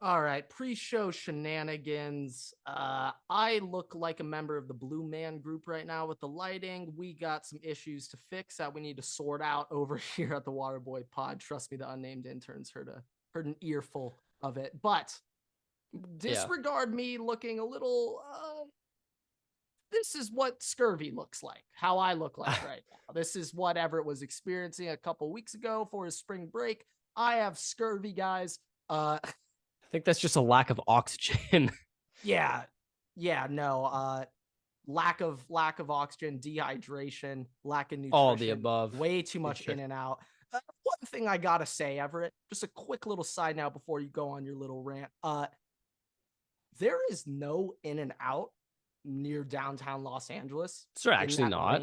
All right, pre-show shenanigans. I look like a member of the Blue Man Group right now with the lighting. We got some issues to fix that we need to sort out over here at the Waterboy Pod. Trust me, the unnamed interns heard an earful of it. But disregard me looking a little. This is what scurvy looks like. How I look like right now. This is what Everett was experiencing a couple weeks ago for his spring break. I have scurvy, guys. I think that's just a lack of oxygen. Yeah. No. Lack of oxygen, dehydration, lack of nutrition. All the above. Way too much in and out. One thing I gotta say, Everett, just a quick little side note before you go on your little rant. There is no in and out near downtown Los Angeles. It's actually not.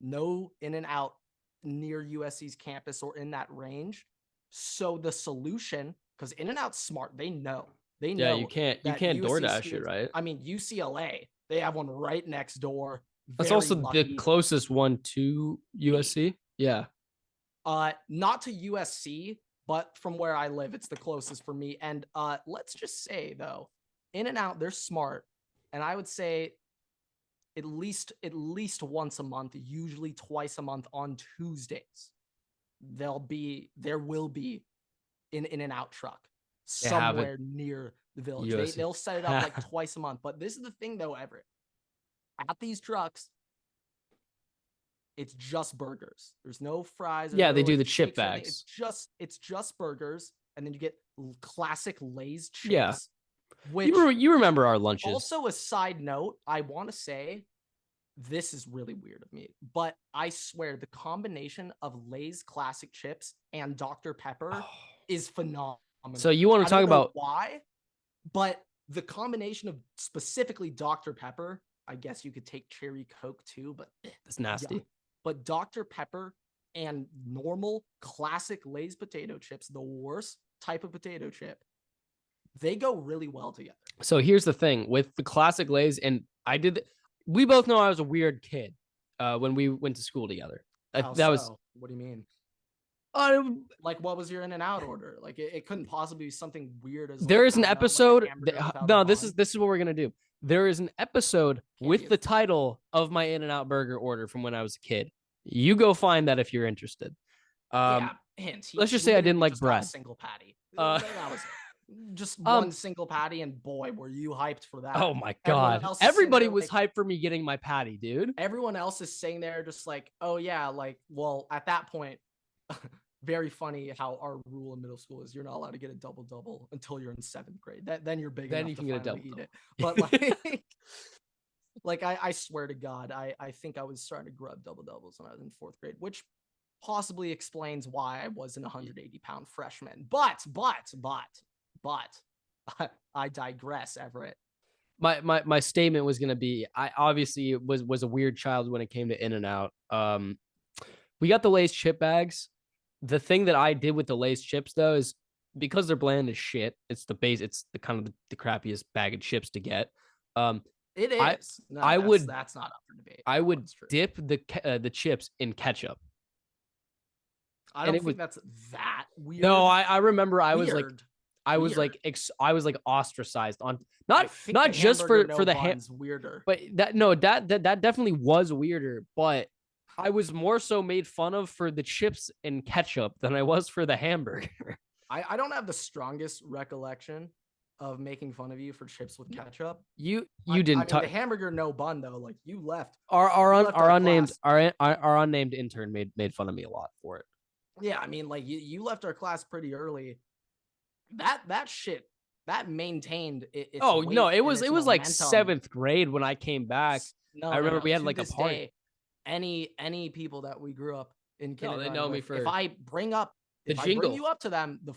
No in and out near USC's campus or in that range. So the solution, because in and out's smart, they know. Yeah, you can't DoorDash it, right? I mean, UCLA, they have one right next door. That's also the closest one to USC. Yeah. Not to USC, but from where I live, it's the closest for me. And let's just say though, in and out, they're smart. And I would say at least once a month, usually twice a month on Tuesdays, there will be an in and out truck somewhere near the village. They'll set it up like twice a month. But this is the thing though, Everett. At these trucks, it's just burgers. There's no fries. Yeah, they do the chip bags. It's just burgers, and then you get classic Lay's chips. Yeah. You remember our lunches. Also, a side note, I want to say this is really weird of me, but I swear the combination of Lay's classic chips and Dr. Pepper is phenomenal. So you want to talk about why? But the combination of specifically Dr. Pepper, I guess you could take cherry Coke too, but that's nasty. Yeah. But Dr. Pepper and normal classic Lay's potato chips, the worst type of potato chip, they go really well together. So here's the thing with the classic Lay's, and we both know I was a weird kid when we went to school together. What do you mean? Like, what was your in and out order? Like, it couldn't possibly be something weird as there is an episode. No, this is what we're gonna do. There is an episode with the title of my in and out burger order from when I was a kid. You go find that if you're interested. Hint. Let's just say I didn't like bread. Single patty. That was just one single patty, and boy, were you hyped for that. Oh my god. Everybody was hyped for me getting my patty, dude. Everyone else is sitting there just like, oh yeah, like, well, at that point, very funny how our rule in middle school is you're not allowed to get a double until you're in 7th grade. Then you're big enough to finally eat it. But like, I swear to God, I think I was starting to grub doubles when I was in 4th grade, which possibly explains why I wasn't a 180-pound freshman. But I digress, Everett. My statement was gonna be I obviously was a weird child when it came to in and out. We got the Lay's chip bags. The thing that I did with the Lay's chips though is because they're bland as shit. It's the base. It's the kind of the crappiest bag of chips to get. It is. That's not up for debate. I would dip the chips in ketchup. I don't think that's that weird. No, I remember I was like ostracized on not just for the ham weirder. But that definitely was weirder, but I was more so made fun of for the chips and ketchup than I was for the hamburger. I don't have the strongest recollection of making fun of you for chips with ketchup. You didn't the hamburger no bun though. Like, you left. Our unnamed intern made fun of me a lot for it. Yeah, I mean, like, you left our class pretty early. That shit that maintained it. Oh no, it was like 7th grade when I came back. I remember we had like a party. Any people that we grew up in kindergarten, they know me for. If I bring you up to them, the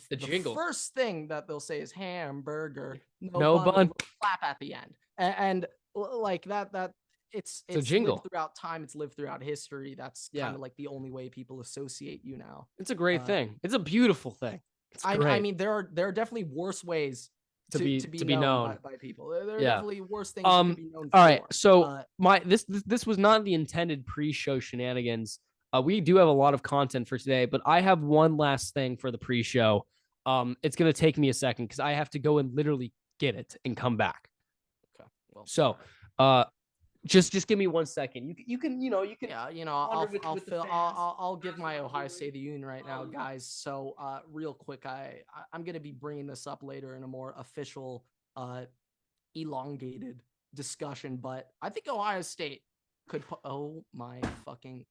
first thing that they'll say is hamburger, no bun, clap at the end, and like that. It's jingle. Lived throughout time. It's lived throughout history. That's kind of like the only way people associate you now. It's a great thing. It's a beautiful thing. I mean, there are definitely worse ways to be known by people. There are definitely worse things to be known for. All right, so this was not the intended pre-show shenanigans. We do have a lot of content for today, but I have one last thing for the pre-show. It's gonna take me a second because I have to go and literally get it and come back. Okay. Well, So, just give me 1 second. You can yeah, I'll give my Ohio State of the Union right now, guys. So, real quick, I'm gonna be bringing this up later in a more official, elongated discussion, but I think Ohio State could. Oh my fucking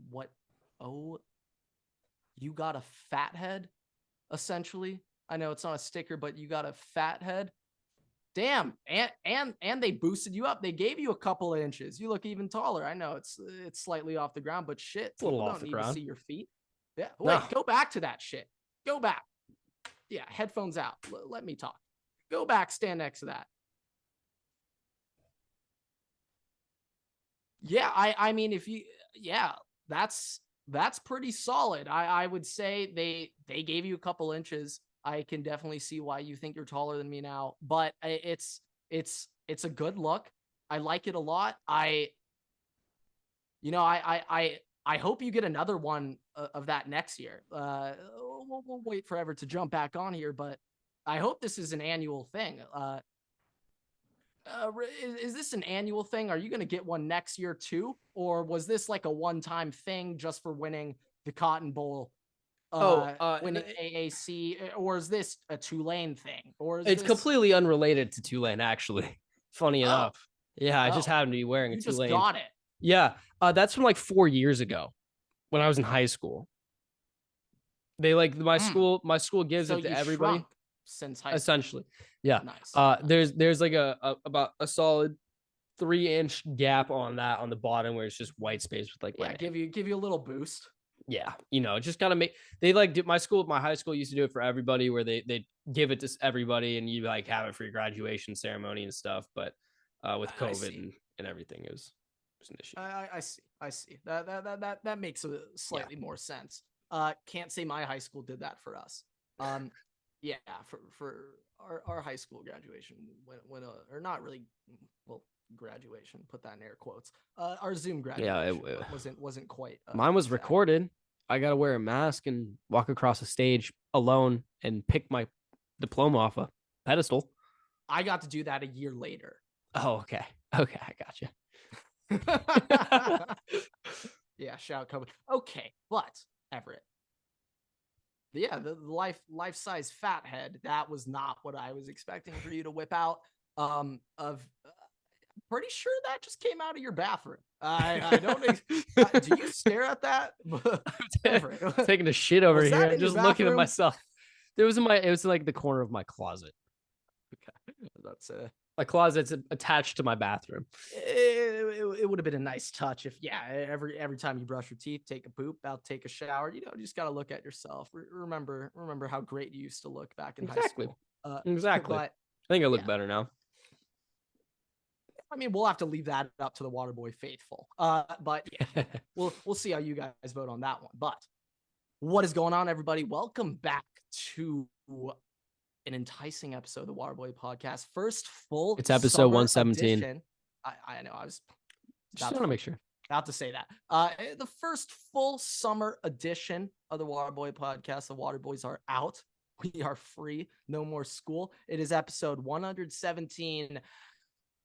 what? Oh, you got a fat head, essentially. I know it's not a sticker, but you got a fat head. Damn, and they boosted you up. They gave you a couple of inches. You look even taller. I know it's slightly off the ground, but shit, a little people off don't the need ground. to see your feet. Yeah, wait, go back to that shit. Go back. Yeah, headphones out. Let me talk. Go back, stand next to that. Yeah, I mean, if you, yeah, that's pretty solid. I would say they gave you a couple inches. I can definitely see why you think you're taller than me now, but it's a good look. I like it a lot. I hope you get another one of that next year. We'll wait forever to jump back on here, but I hope this is an annual thing. Is this an annual thing? Are you going to get one next year too? Or was this like a one-time thing just for winning the Cotton Bowl, winning AAC? Or is this a Tulane thing? Or is It's this completely unrelated to Tulane, actually. Funny enough. Yeah, I just happened to be wearing a you Tulane. just got it. Yeah, that's from like 4 years ago when I was in high school. They like my school gives So it to you everybody. shrunk since high school. Essentially. Yeah. Nice. There's like about a solid 3-inch gap on that on the bottom where it's just white space with like Yeah, give you a little boost. Yeah, just kind of make they like my high school used to do it for everybody where they give it to everybody and you like have it for your graduation ceremony and stuff. But with COVID and everything, it was an issue. I see. That makes a slightly more sense. Can't say my high school did that for us. Yeah, for our high school graduation when or not really, well, graduation, put that in air quotes. Our Zoom graduation wasn't quite. Mine was recorded. I got to wear a mask and walk across the stage alone and pick my diploma off a pedestal. I got to do that a year later. Oh, okay. Okay, I got you. Yeah, shout COVID. Okay, but Everett. Yeah, the life-size fat head, that was not what I was expecting for you to whip out. Pretty sure that just came out of your bathroom. I don't. Do you stare at that? Taking a shit over here, just looking at myself. It was like the corner of my closet. Okay, that's my closet's attached to my bathroom. It would have been a nice touch if, yeah, every time you brush your teeth, take a poop, about to take a shower, you just got to look at yourself. Remember how great you used to look back in high school. Exactly. But, I think I look better now. I mean, we'll have to leave that up to the Waterboy faithful. But yeah, we'll see how you guys vote on that one. But what is going on, everybody? Welcome back to an enticing episode of the Waterboy podcast. First full. It's episode 117. Edition. I know. I was just want to make sure. About to say that. The first full summer edition of the Waterboy podcast. The Waterboys are out. We are free. No more school. It is episode 117.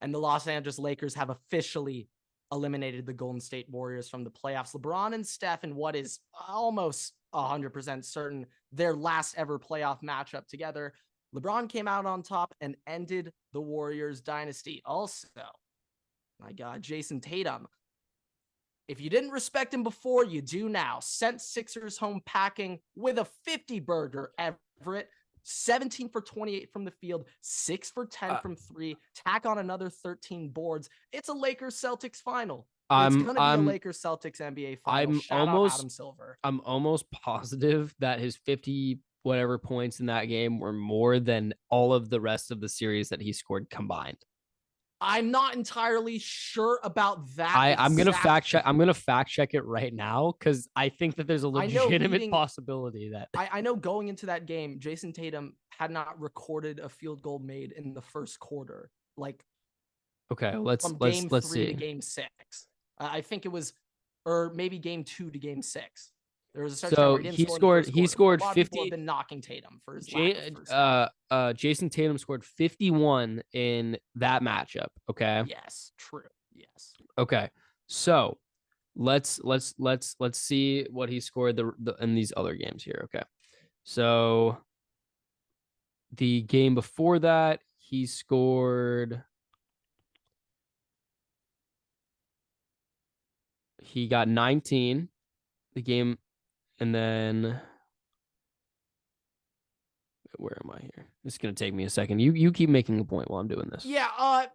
And the Los Angeles Lakers have officially eliminated the Golden State Warriors from the playoffs. LeBron and Steph in what is almost 100% certain their last ever playoff matchup together. LeBron came out on top and ended the Warriors dynasty. Also, my God, Jason Tatum. If you didn't respect him before, you do now. Sent Sixers home packing with a 50-burger, Everett. 17 for 28 from the field, 6 for 10 from 3, tack on another 13 boards. It's a Lakers-Celtics final. It's going to be a Lakers-Celtics NBA final. Shout out Adam Silver. I'm almost positive that his 50 whatever points in that game were more than all of the rest of the series that he scored combined. I'm not entirely sure about that. I'm gonna fact check. I'm gonna fact check it right now because I think that there's a legitimate possibility that I know going into that game, Jason Tatum had not recorded a field goal made in the first quarter. Like, okay, let's from game 3 see. to game 6. I think it was, or maybe game 2 to game 6. There was a stretch where he didn't score. He scored a lot 50. of people have been knocking Tatum for his lack of first half. Jason Tatum scored 51 in that matchup. Okay. Yes, true. Yes. Okay. So let's see what he scored in these other games here. Okay. So the game before that, he got 19. The game, and then where am I here? It's gonna take me a second. You keep making a point while I'm doing this. Yeah.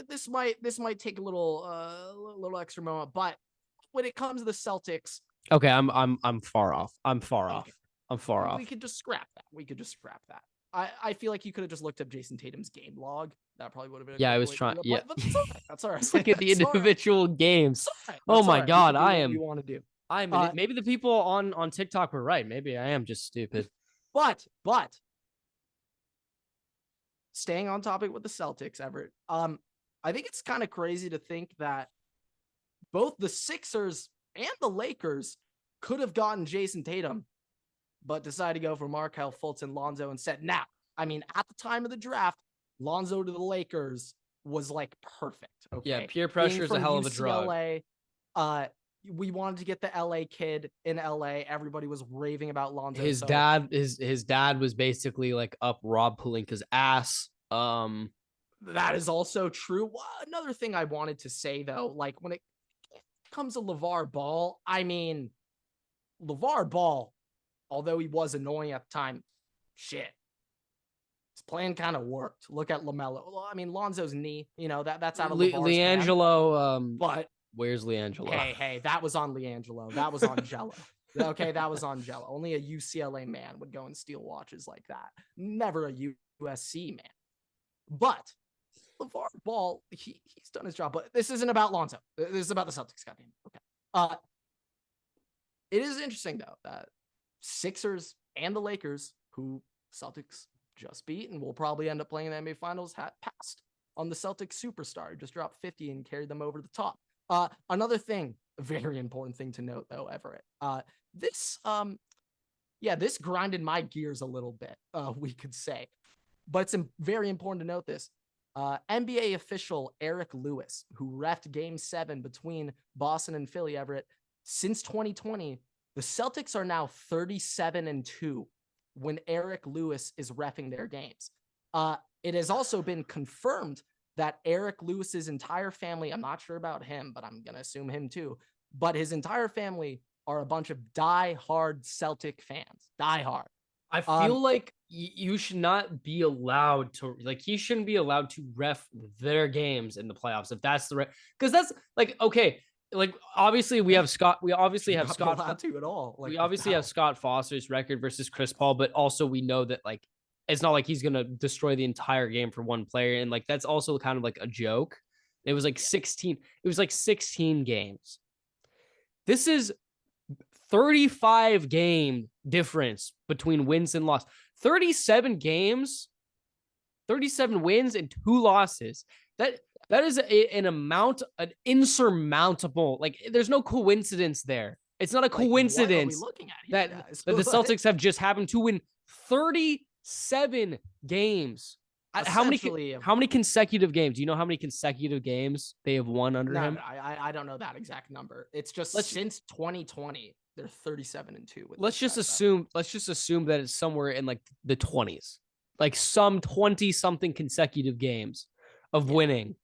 This might take a little extra moment, but when it comes to the Celtics, okay, I'm far off. I'm far off. We could just scrap that. I feel like you could have just looked up Jason Tatum's game log. That probably would have been. Yeah, I was trying. Yeah, but that's all right. That's all right. Just look at the individual games. Oh my God, I am. You want to do? Maybe the people on TikTok were right. Maybe I am just stupid. But staying on topic with the Celtics, Everett. I think it's kind of crazy to think that both the Sixers and the Lakers could have gotten Jason Tatum, but decided to go for Markelle Fultz and Lonzo instead. Now, I mean, at the time of the draft, Lonzo to the Lakers was like perfect. Okay. Yeah, peer pressure is a hell of a drug. We wanted to get the LA kid in LA. Everybody was raving about Lonzo. His dad was basically like up Rob Pelinka's ass. That is also true. Another thing I wanted to say though, like when it comes to LeVar Ball, I mean, LeVar Ball, although he was annoying at the time, shit, his plan kind of worked. Look at LaMelo. Well, I mean, Lonzo's knee, that's out of LeVar's LiAngelo. but where's LiAngelo? Hey, that was on LiAngelo. That was on Jello. Okay, that was on Jello. Only a UCLA man would go and steal watches like that. Never a USC man. But LeVar Ball, he's done his job. But this isn't about Lonzo. This is about the Celtics. Goddamn. Okay. It is interesting though that Sixers and the Lakers, who Celtics just beat and will probably end up playing in the NBA Finals, had passed on the Celtics superstar, just dropped 50 and carried them over the top. Another thing, a very important thing to note though, Everett. This grinded my gears a little bit, we could say. But it's very important to note this. NBA official Eric Lewis, who reffed Game 7 between Boston and Philly, Everett, since 2020, the Celtics are now 37-2 when Eric Lewis is reffing their games. It has also been confirmed that Eric Lewis's entire family, I'm not sure about him, but I'm going to assume him too, but his entire family are a bunch of die-hard Celtic fans. Die-hard. I feel like you should not be allowed to, like, he shouldn't be allowed to ref their games in the playoffs if that's the right, because that's like, okay, like obviously we obviously have Scott to at all. Like, we obviously have Scott Foster's record versus Chris Paul, but also we know that like it's not like he's gonna destroy the entire game for one player, and like that's also kind of like a joke. It was like 16. It was like 16 games. This is 35 game difference between wins and loss. 37 games, 37 wins and 2 losses. That is an amount, an insurmountable. Like, there's no coincidence there. It's not a coincidence that the Celtics have just happened to win 37 games. How many consecutive games? Do you know how many consecutive games they have won under him? I don't know that exact number. It's just since 2020, they're 37-2. Let's just assume that it's somewhere in like the 20s, like some 20 something consecutive games of winning.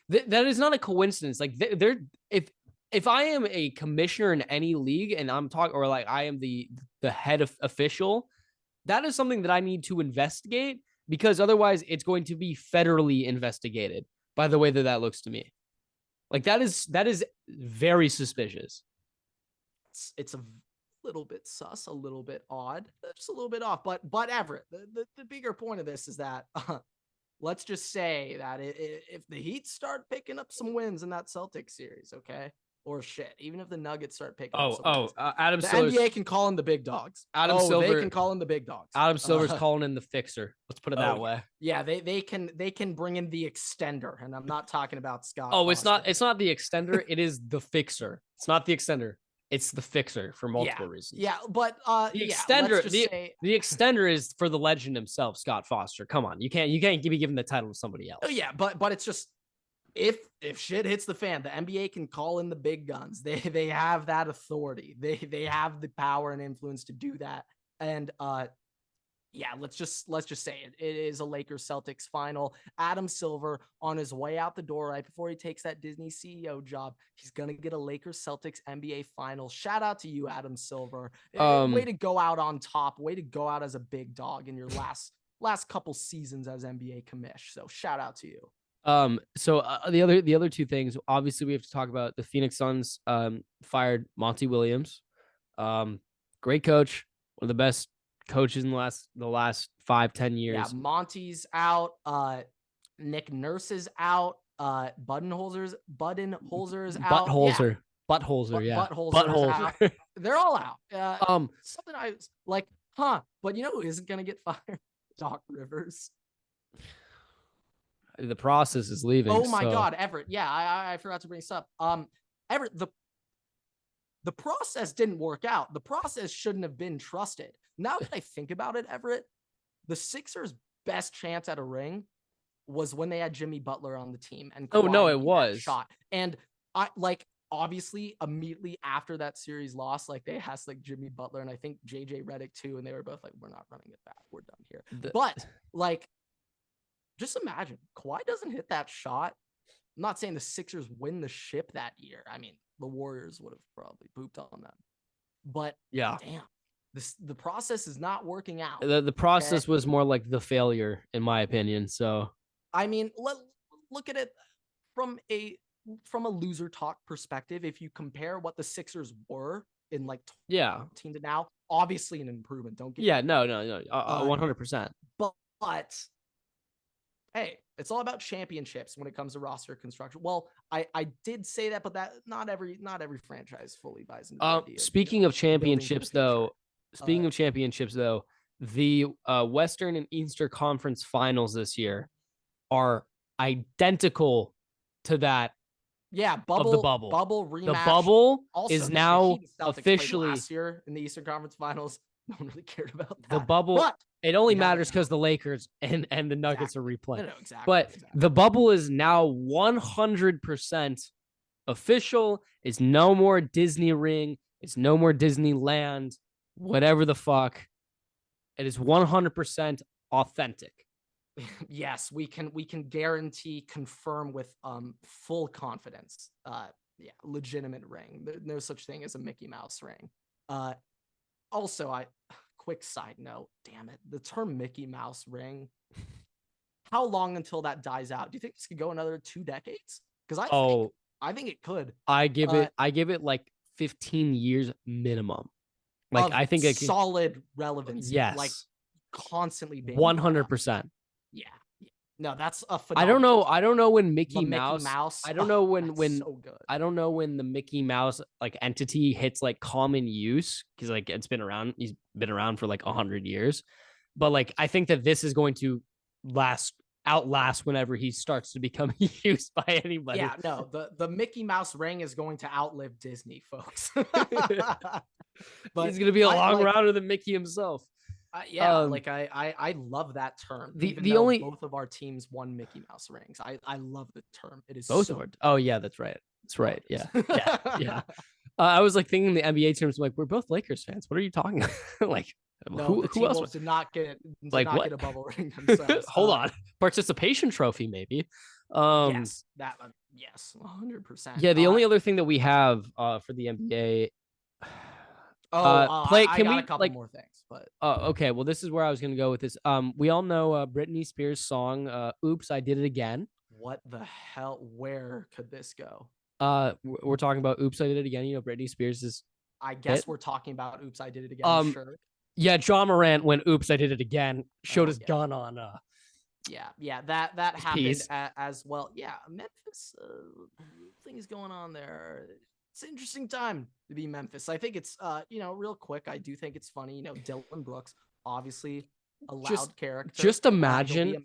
That is not a coincidence. Like they're if I am a commissioner in any league and I'm talking, or like I am the head of official, that is something that I need to investigate, because otherwise it's going to be federally investigated by the way that looks to me. Like that is very suspicious. It's a little bit sus, a little bit odd, just a little bit off. But Everett, the bigger point of this is that let's just say that if the Heat start picking up some wins in that Celtics series, okay, or shit, even if the Nuggets start picking up some wins, Adam the Silver's, NBA can call in the big dogs. They can call in the big dogs. Adam Silver's calling in the fixer. Let's put it that way. Yeah, they can bring in the extender, and I'm not talking about Scott. Oh, Foster. It's not the extender. It is the fixer. It's not the extender. it's the fixer for multiple reasons. Yeah, but The yeah, extender, let's just say the extender is for the legend himself, Scott Foster. Come on, you can't be giving the title to somebody else. oh yeah, but it's just if shit hits the fan, the NBA can call in the big guns. They have that authority. They have the power and influence to do that. And yeah, let's just say it. It is a Lakers Celtics final. Adam Silver on his way out the door right before he takes that Disney CEO job. He's gonna get a Lakers Celtics NBA final. Shout out to you, Adam Silver. Way to go out on top. Way to go out as a big dog in your last couple seasons as NBA commish. So shout out to you. So the other two things, obviously we have to talk about the Phoenix Suns fired Monty Williams. Great coach, one of the best coaches in the last 5-10 years. Yeah, Monty's out, Nick Nurse is out, Budenholzer's out. Buttholzer, Yeah. Buttholzer. They're all out. Something I was like, but you know who isn't gonna get fired? Doc Rivers. The process is leaving. Oh my God, Everett. Yeah, I forgot to bring this up. Everett, the process didn't work out. The process shouldn't have been trusted. Now that I think about it, Everett, the Sixers' best chance at a ring was when they had Jimmy Butler on the team. And it was shot. And obviously immediately after that series loss, like they asked like Jimmy Butler and I think JJ Redick too, and they were both like, "We're not running it back. We're done here." But like, just imagine Kawhi doesn't hit that shot. I'm not saying the Sixers win the ship that year. I mean, the Warriors would have probably pooped on them. But yeah, damn, the process is not working out. The process was more like the failure, in my opinion. So I mean, look at it from a loser talk perspective. If you compare what the Sixers were in like 2019 to now, obviously an improvement. Don't get 100%. But hey, it's all about championships when it comes to roster construction. Well, I did say that, but that not every franchise fully buys into the idea. Speaking of championships, though, the Western and Eastern Conference Finals this year are identical to that. Yeah, bubble rematch. The bubble also, is now Celtics officially last year in the Eastern Conference Finals. No one really cared about that. The bubble. But it only matters because the Lakers and the Nuggets are replaying. No, exactly. But the bubble is now 100% official. It's no more Disney ring. It's no more Disneyland. Whatever the fuck. It is 100% authentic. Yes, we can guarantee, confirm with full confidence. Legitimate ring. No such thing as a Mickey Mouse ring. Also, quick side note, damn it, the term Mickey Mouse ring. How long until that dies out? Do you think this could go another 2 decades? Because I think it could. I give it like 15 years minimum. Like I think it solid relevance. Yes, like constantly being 100%. Yeah. No, that's a phenomenal. I don't know when Mickey Mouse. I don't know when so good. I don't know when the Mickey Mouse like entity hits like common use, because like it's been around. He's been around for like 100 years, but like I think that this is going to outlast whenever he starts to become used by anybody. Yeah, no, the Mickey Mouse ring is going to outlive Disney, folks. But he's gonna be a long rounder than Mickey himself. I love that term. The only both of our teams won Mickey Mouse rings. I love the term. It is both of our. Oh yeah, that's right. That's right. Yeah. Yeah. I was like thinking the NBA terms. Like we're both Lakers fans. What are you talking about? Like no, who else did not get like get a bubble ring themselves. Hold on, participation trophy maybe. Yes, that yes, 100%. Yeah, the only other thing that we have for the NBA. I got a couple more things, but okay. Well, this is where I was gonna go with this. We all know Britney Spears' song "Oops, I Did It Again." What the hell? Where could this go? We're talking about "Oops, I Did It Again." You know, Britney Spears is. I guess we're talking about "Oops, I Did It Again." Sure. Yeah, Ja Morant went "Oops, I Did It Again." Showed his gun on. Yeah, that happened as well. Yeah, Memphis things going on there. It's an interesting time to be Memphis. I think it's real quick. I do think it's funny. Dylan Brooks, obviously a loud character. Just imagine,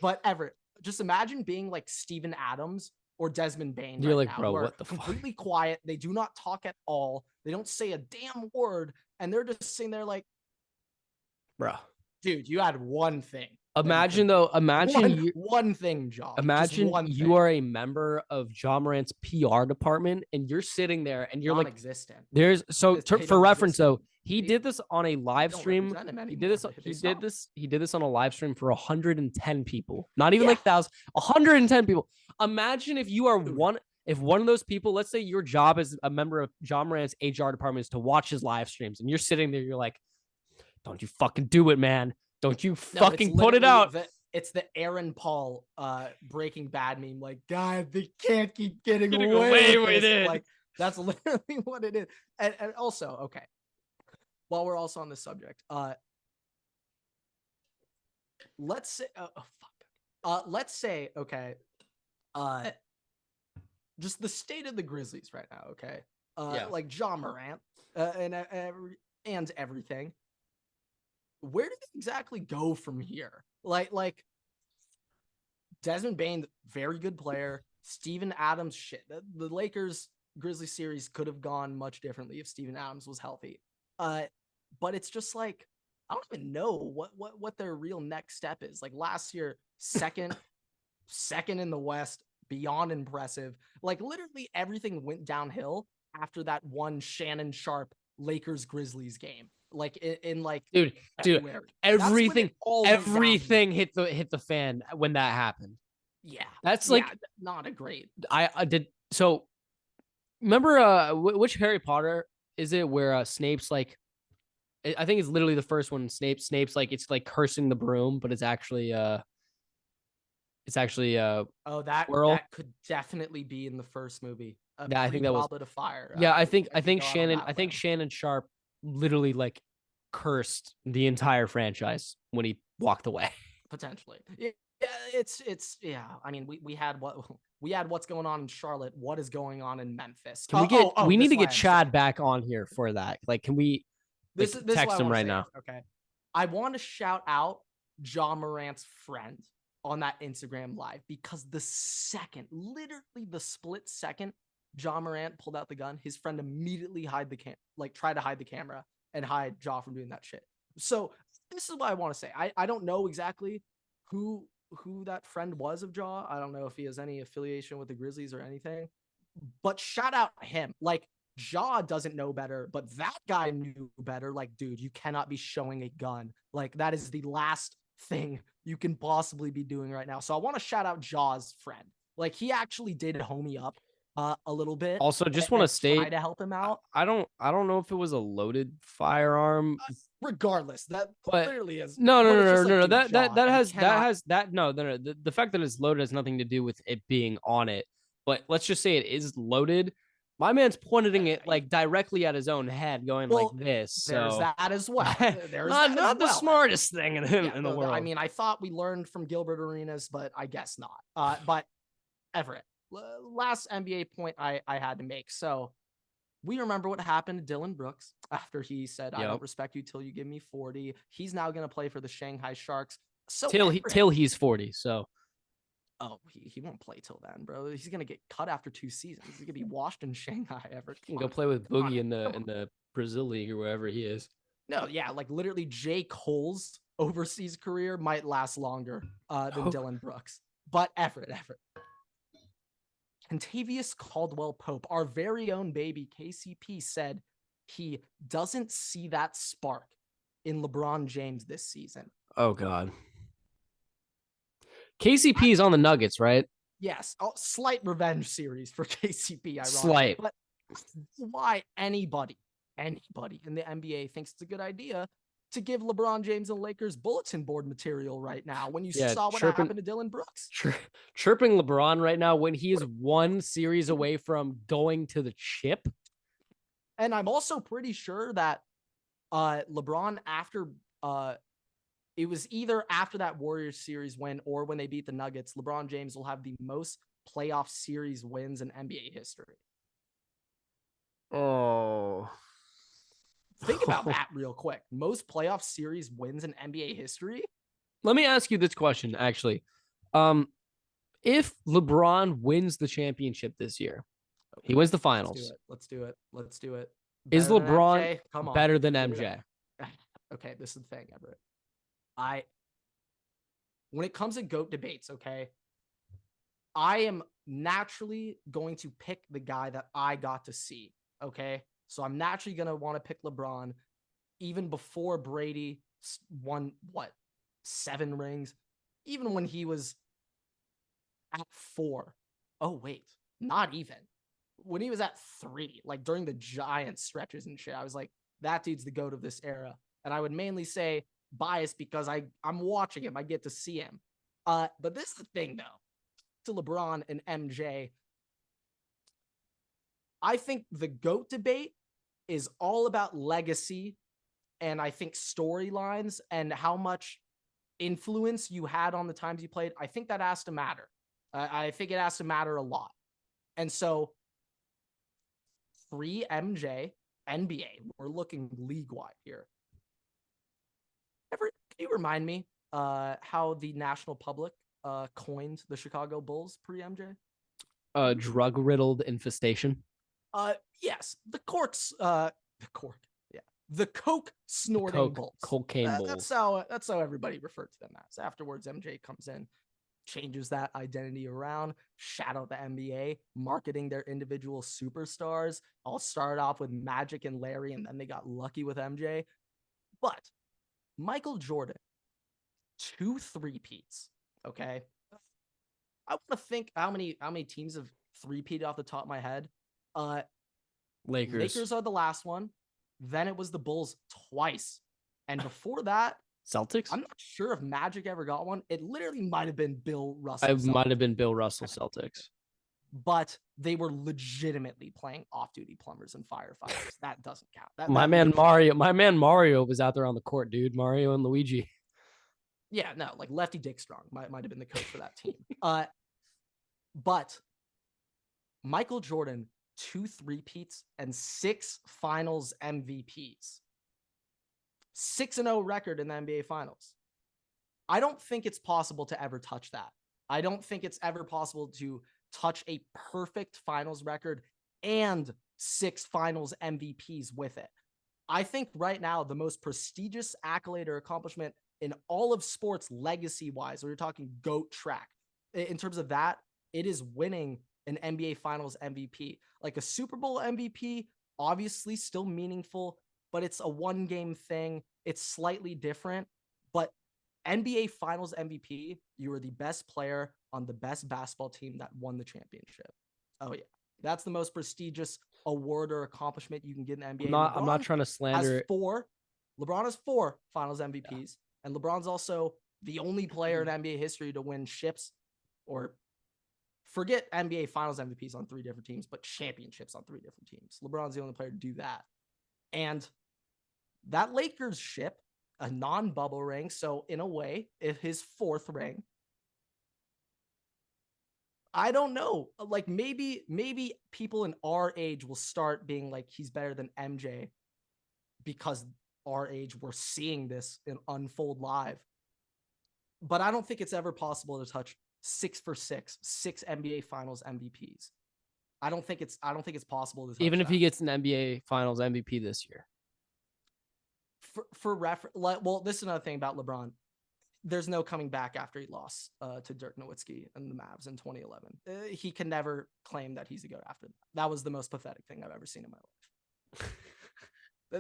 but Everett, just imagine being like Steven Adams or Desmond Bane You're right like, now, bro, who are what the fuck? completely quiet. They do not talk at all. They don't say a damn word, and they're just sitting there like, bro. dude, you had one thing. Imagine though, one thing, Josh. Imagine one you thing. are a member of Ja Morant's PR department and you're sitting there and you're like, non-existent. there's for reference though, he did this on a live stream. He did this on a live stream for 110 people, not even like 1,000, 110 people. Imagine if you are if one of those people, let's say your job as a member of Ja Morant's HR department is to watch his live streams and you're sitting there, you're like, don't you fucking do it, man. Don't you fucking put it out. It's the Aaron Paul Breaking Bad meme. Like, God, they can't keep getting away with it. Like, that's literally what it is. And also, okay, while we're also on this subject, let's say, let's say, okay, just the state of the Grizzlies right now, okay? Like Ja Morant and everything. Where do they exactly go from here? Like Desmond Bane, very good player. Steven Adams, shit. The Lakers Grizzlies series could have gone much differently if Steven Adams was healthy. But it's just like, I don't even know what their real next step is. Like last year, second in the West, beyond impressive. Like literally everything went downhill after that one Shannon Sharp Lakers Grizzlies game. Like in like dude, everything hit the fan when that happened. Yeah, that's like not a great. I did so. Remember which Harry Potter is it where Snape's like, I think it's literally the first one. Snape's like, it's like cursing the broom, but it's actually that could definitely be in the first movie. Yeah, I think that was Goblet of Fire. Yeah, I think Shannon Sharp literally like cursed the entire franchise when he walked away. Potentially. Yeah, it's I mean, we had what's going on in Charlotte. What is going on in Memphis? Can we get we need to get Chad back on here for that. Like, can we text him right now? Okay. I want to shout out Ja Morant's friend on that Instagram live because literally the split second Ja Morant pulled out the gun, his friend immediately tried to hide the camera and hide Ja from doing that shit. So this is what I want to say. I don't know exactly who that friend was of Ja. I don't know if he has any affiliation with the Grizzlies or anything, but shout out him. Like, Ja doesn't know better, but that guy knew better. Like, dude, you cannot be showing a gun. Like, that is the last thing you can possibly be doing right now. So I want to shout out Ja's friend. Like, he actually did homie up a little bit. Also, just want to state, to help him out. I don't know if it was a loaded firearm. Regardless, that clearly is no. The fact that it's loaded has nothing to do with it being on it. But let's just say it is loaded. My man's pointing it like directly at his own head, going like this. So there's that as well. There's not the smartest thing in the world. I mean, I thought we learned from Gilbert Arenas, but I guess not. But Everett, last NBA point I had to make. So we remember what happened to Dillon Brooks after he said, I don't respect you till you give me 40. He's now going to play for the Shanghai Sharks. So till he's 40. So he won't play till then, bro. He's gonna get cut after 2 seasons. He's gonna be washed in Shanghai. Everett, go play with Boogie in the Brazil league or wherever he is. No, yeah, like literally J. Cole's overseas career might last longer than Dillon Brooks. But Everett. Kentavious Caldwell Pope, our very own baby KCP, said he doesn't see that spark in LeBron James this season. Oh God. KCP is on the Nuggets, right? Yes. Slight revenge series for KCP. Ironically. Slight. But why anybody in the NBA thinks it's a good idea to give LeBron James and Lakers bulletin board material right now when you saw what happened to Dillon Brooks? Chirping LeBron right now when he is 1 series away from going to the chip. And I'm also pretty sure that LeBron, after it was either after that Warriors series win or when they beat the Nuggets, LeBron James will have the most playoff series wins in NBA history. Oh. Think about that real quick. Most playoff series wins in NBA history. Let me ask you this question, actually. If LeBron wins the championship this year, he wins the finals. Let's do it. Is Better than LeBron MJ? Come on. better than Get it MJ? up. Okay, this is the thing, Everett. When it comes to GOAT debates, okay, I am naturally going to pick the guy that I got to see, okay? So I'm naturally going to want to pick LeBron even before Brady won, 7 rings? Even when he was at 4. Oh, wait, not even. When he was at 3, like during the Giants stretches and shit, I was like, that dude's the GOAT of this era. And I would mainly say biased because I'm watching him. I get to see him. But this is the thing, though. To LeBron and MJ, I think the GOAT debate is all about legacy and I think storylines and how much influence you had on the times you played. I think that has to matter. I think it has to matter a lot. And so, free MJ, NBA, we're looking league-wide here. Everett, can you remind me how the national public coined the Chicago Bulls pre-MJ? Drug-riddled infestation. Yes, the coke snorting Bulls. Cocaine Bulls. That's how everybody referred to them as. Afterwards, MJ comes in, changes that identity around. Shout out the NBA marketing their individual superstars. All started off with Magic and Larry, and then they got lucky with MJ. But Michael Jordan, 2 3-peats. Okay, I want to think how many teams have 3-peated off the top of my head. Lakers are the last one. Then it was the Bulls twice. And before that, Celtics? I'm not sure if Magic ever got one. It literally might have been Bill Russell. It might have been Bill Russell Celtics. But they were legitimately playing off-duty plumbers and firefighters. That doesn't count. My man Mario was out there on the court, dude. Mario and Luigi. Yeah, no, like Lefty Dick Strong might have been the coach for that team. But Michael Jordan, 2 3-peats and 6 finals MVPs. 6-0 record in the NBA Finals. I don't think it's possible to ever touch that. I don't think it's ever possible to touch a perfect finals record and 6 finals MVPs with it. I think right now the most prestigious accolade or accomplishment in all of sports legacy-wise, we're talking GOAT track. In terms of that, it is winning an NBA Finals MVP. Like a Super Bowl MVP, obviously still meaningful, but it's a 1-game thing. It's slightly different, but NBA Finals MVP, you were the best player on the best basketball team that won the championship. Oh yeah, that's the most prestigious award or accomplishment you can get in the NBA. I'm not trying to slander it. LeBron has 4 Finals MVPs, and LeBron's also the only player in NBA history to win ships, or forget NBA Finals MVPs on 3 different teams, but championships on 3 different teams. LeBron's the only player to do that. And that Lakers ship, a non-bubble ring, so in a way, his 4th ring. I don't know. Like maybe people in our age will start being like, he's better than MJ because our age, we're seeing this unfold live. But I don't think it's ever possible to touch 6 for 6 NBA Finals MVPs. I don't think it's possible to touch even if that. he gets an NBA Finals MVP this year. For reference, well, this is another thing about LeBron. There's no coming back after he lost to Dirk Nowitzki and the Mavs in 2011. He can never claim that he's a GOAT after that. That was the most pathetic thing I've ever seen in my life.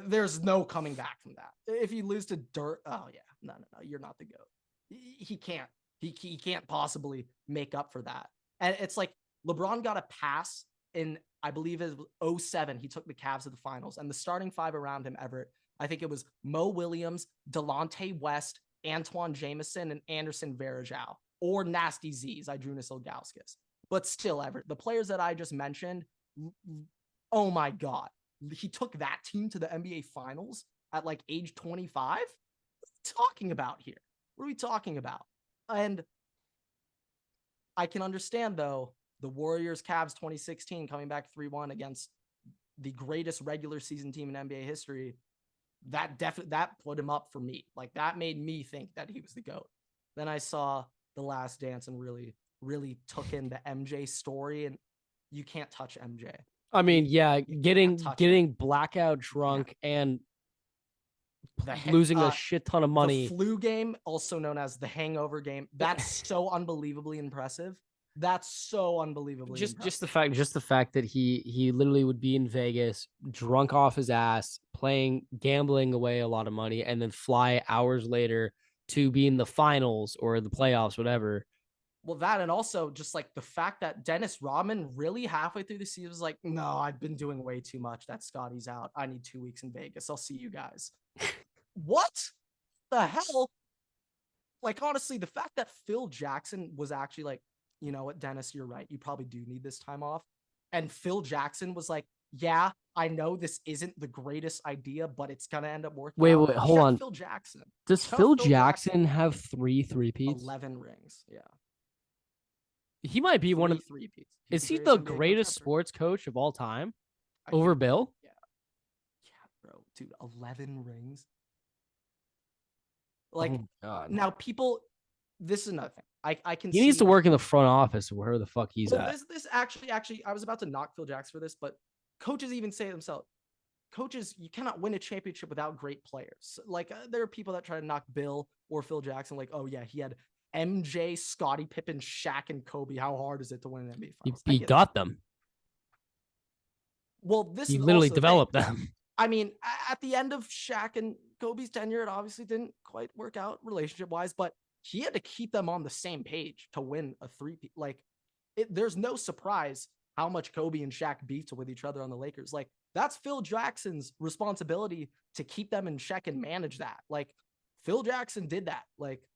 There's no coming back from that. If you lose to Dirk, oh yeah, no, you're not the GOAT. He can't. He can't possibly make up for that. And it's like LeBron got a pass in, I believe it was 07. He took the Cavs to the finals, and the starting 5 around him, Everett, I think it was Mo Williams, Delonte West, Antoine Jameson, and Anderson Varejao, or Nasty Z's, Idrunas Ilgauskas. But still, Everett, the players that I just mentioned, oh my God. He took that team to the NBA Finals at like age 25? What are we talking about here? What are we talking about? And I can understand, though, the Warriors Cavs 2016 coming back 3-1 against the greatest regular season team in NBA history. That put him up for me. Like that made me think that he was the GOAT. Then I saw The Last Dance and really really took in the MJ story, and you can't touch MJ. I mean, yeah, You can't touch getting blackout drunk and the losing a shit ton of money. The flu game, also known as the hangover game, that's so unbelievably impressive. That's so unbelievably impressive. Just the fact that he literally would be in Vegas, drunk off his ass, gambling away a lot of money, and then fly hours later to be in the finals or the playoffs, whatever. Well, that, and also just like the fact that Dennis Rodman really halfway through the season was like, no, I've been doing way too much. That Scotty's out. I need 2 weeks in Vegas. I'll see you guys. What the hell? Like, honestly, the fact that Phil Jackson was actually like, you know what, Dennis, you're right. You probably do need this time off. And Phil Jackson was like, yeah, I know this isn't the greatest idea, but it's going to end up working. Wait, hold on. Phil Jackson. Does Phil Jackson have 3 3-peats? 11 rings. Yeah. He might be one of 3-peats. Is he the greatest sports coach of all time? Over Bill? Yeah. Yeah, bro. Dude, 11 rings. Like, now people, this is another thing. I can He needs to work in the front office where the fuck he's at. This actually, I was about to knock Phil Jackson for this, but coaches even say it themselves. Coaches, you cannot win a championship without great players. Like, there are people that try to knock Bill or Phil Jackson, like, oh yeah, he had MJ, Scottie Pippen, Shaq, and Kobe. How hard is it to win an NBA Finals? He got them. Well, he literally developed them. I mean, at the end of Shaq and Kobe's tenure, it obviously didn't quite work out relationship-wise, but he had to keep them on the same page to win a 3-peat. Like, there's no surprise how much Kobe and Shaq beefed with each other on the Lakers. Like, that's Phil Jackson's responsibility to keep them in check and manage that. Like, Phil Jackson did that. Like,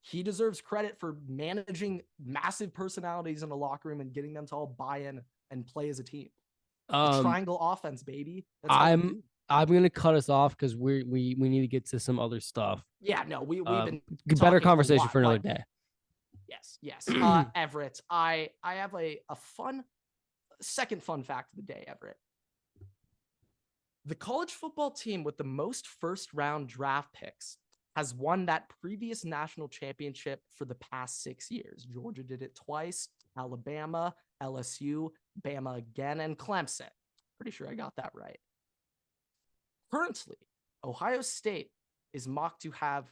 he deserves credit for managing massive personalities in the locker room and getting them to all buy in and play as a team. The triangle offense, baby. I'm gonna cut us off because we need to get to some other stuff. Yeah, no, we've been better conversation for another day. Yes. Everett, I have a fun second fun fact of the day, Everett. The college football team with the most first round draft picks has won that previous national championship for the past 6 years. Georgia did it twice, Alabama, LSU, Bama again, and Clemson. Pretty sure I got that right. Currently, Ohio State is mocked to have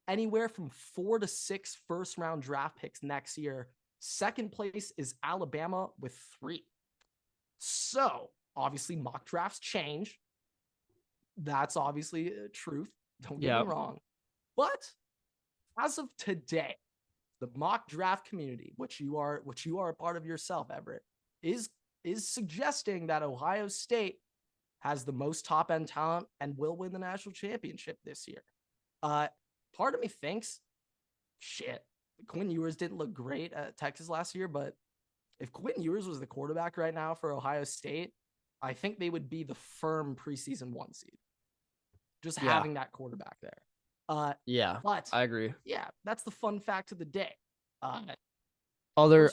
anywhere from 4 to 6 first-round draft picks next year. Second place is Alabama with 3. So, obviously, mock drafts change. That's obviously truth. Don't get me wrong. But as of today, the mock draft community, which you are a part of yourself, Everett, is suggesting that Ohio State has the most top-end talent and will win the national championship this year. Part of me thinks, shit, Quinn Ewers didn't look great at Texas last year, but if Quinn Ewers was the quarterback right now for Ohio State, I think they would be the firm preseason 1 seed. Just having that quarterback there. But I agree. Yeah, that's the fun fact of the day. Other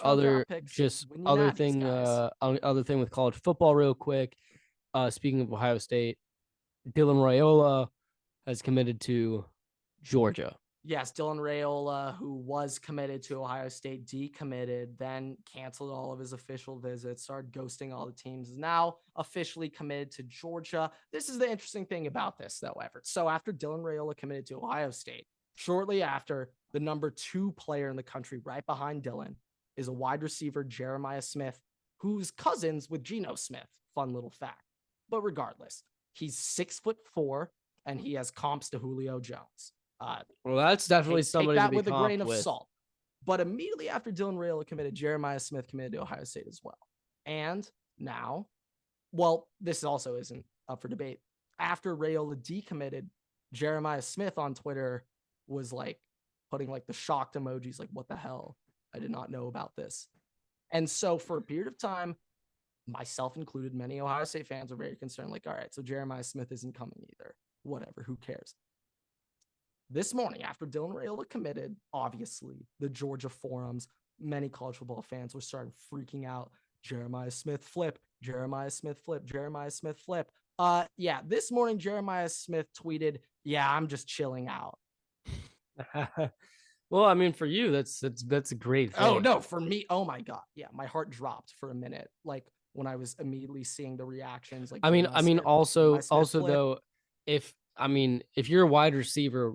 thing with college football real quick. Speaking of Ohio State, Dylan Raiola has committed to Georgia. Yes, Dylan Raiola, who was committed to Ohio State, decommitted, then canceled all of his official visits, started ghosting all the teams, is now officially committed to Georgia. This is the interesting thing about this, though, Everett. So after Dylan Raiola committed to Ohio State, shortly after, the number 2 player in the country, right behind Dylan, is a wide receiver, Jeremiah Smith, who's cousins with Geno Smith. Fun little fact. But regardless, he's 6'4", and he has comps to Julio Jones. Well, that's definitely somebody take that to be with a grain of with. salt. But immediately after Dylan Raiola committed, Jeremiah Smith committed to Ohio State as well. And now, well, this also isn't up for debate. After Raiola decommitted, Jeremiah Smith on Twitter was like putting like the shocked emojis, like, what the hell? I did not know about this. And so for a period of time, myself included, many Ohio State fans were very concerned, like, all right, so Jeremiah Smith isn't coming either. Whatever, who cares? This morning, after Dylan Raiola committed, obviously, the Georgia forums, many college football fans were starting freaking out. Jeremiah Smith flip, Jeremiah Smith flip, Jeremiah Smith flip. This morning, Jeremiah Smith tweeted, yeah, I'm just chilling out. Well, I mean, for you, that's a great Oh thing. no, for me, oh my god, yeah, my heart dropped for a minute, like when I was immediately seeing the reactions, like I mean, My Smith also flip. though, if you're a wide receiver,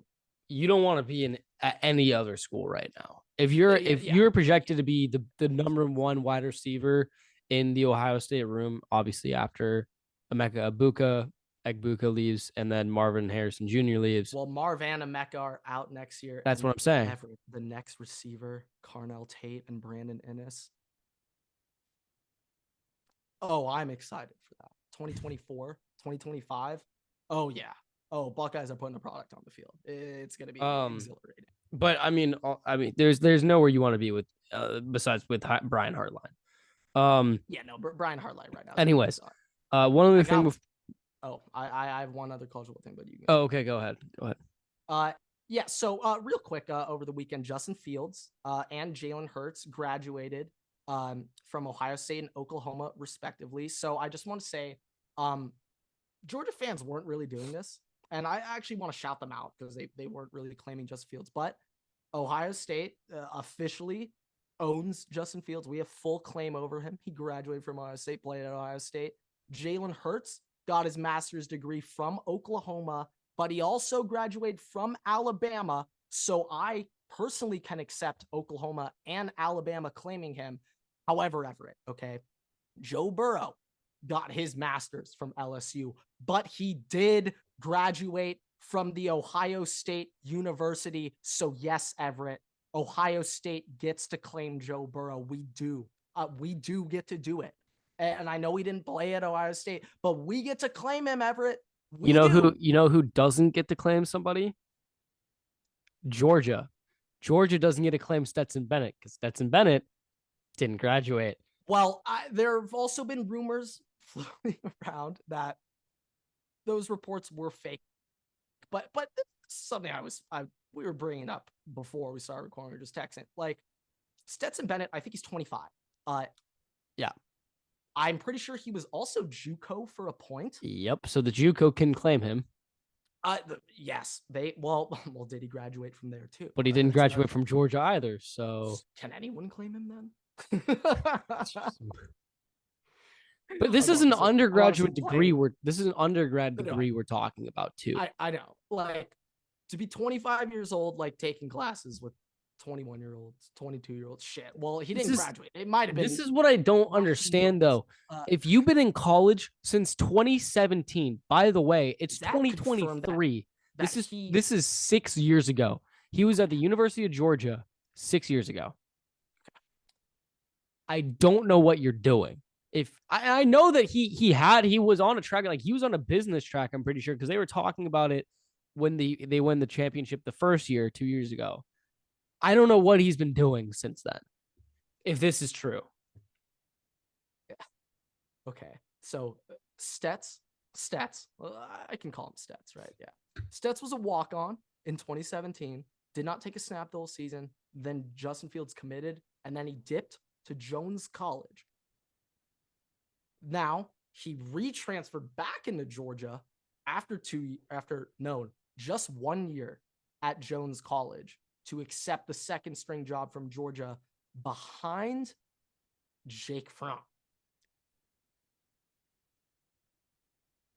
you don't want to be in at any other school right now. Yeah, If yeah, you're projected to be the number one wide receiver in the Ohio State room, obviously after Emeka Egbuka leaves, and then Marvin Harrison Jr. leaves. well, Marvan and Mecca are out next year, That's and what I'm saying. Everett, the next receiver, Carnell Tate and Brandon Innes. Oh, I'm excited for that. 2024, 2025. Oh yeah. Oh, Buckeyes are putting a product on the field. It's gonna be Um, exhilarating. but I mean, there's nowhere you want to be with besides with Brian Hartline. Yeah, no, Brian Hartline right now is making me Anyways, sorry. one other I thing. got. Oh, I have one other cultural thing, but you can Oh, go. okay, go ahead. Go ahead. Uh, yeah. So, real quick, over the weekend, Justin Fields and Jalen Hurts graduated from Ohio State and Oklahoma, respectively. So, I just want to say, um, Georgia fans weren't really doing this, and I actually want to shout them out because they weren't really claiming Justin Fields, but Ohio State officially owns Justin Fields. We have full claim over him. He graduated from Ohio State, played at Ohio State. Jalen Hurts got his master's degree from Oklahoma, but he also graduated from Alabama. So I personally can accept Oklahoma and Alabama claiming him. However, Everett, okay, Joe Burrow got his master's from LSU, but he did graduate from the Ohio State University. So yes, Everett, Ohio State gets to claim Joe Burrow. We do. We do get to do it. And I know he didn't play at Ohio State, but we get to claim him, Everett. We do. You know who doesn't get to claim somebody? Georgia. Georgia doesn't get to claim Stetson Bennett because Stetson Bennett didn't graduate. Well, there have also been rumors floating around that those reports were fake, but something we were bringing up before we started recording. We were just texting. Like Stetson Bennett, I think he's 25. Yeah. I'm pretty sure he was also JUCO for a point. Yep. So the JUCO can claim him. Yes, they well, did he graduate from there too? But he didn't That's graduate from Georgia either. So can anyone claim him then? but this is an undergraduate degree. This is an undergrad No, degree we're talking about too. I know. Like to be 25 years old, like taking classes with 21-year-olds, 22-year-olds. Shit. Well, he didn't graduate. It might have been. This is what I don't understand though. If you've been in college since 2017, by the way, it's 2023. This is 6 years ago. He was at the University of Georgia 6 years ago. I don't know what you're doing. If I know that he was on a track, like he was on a business track, I'm pretty sure, because they were talking about it when they won the championship the first year, 2 years ago. I don't know what he's been doing since then, if this is true. Yeah. Okay. So Stets, I can call him Stets, right? Yeah. Stets was a walk-on in 2017, did not take a snap the whole season. Then Justin Fields committed, and then he dipped to Jones College. Now he retransferred back into Georgia after just 1 year at Jones College to accept the second string job from Georgia behind Jake Fromm.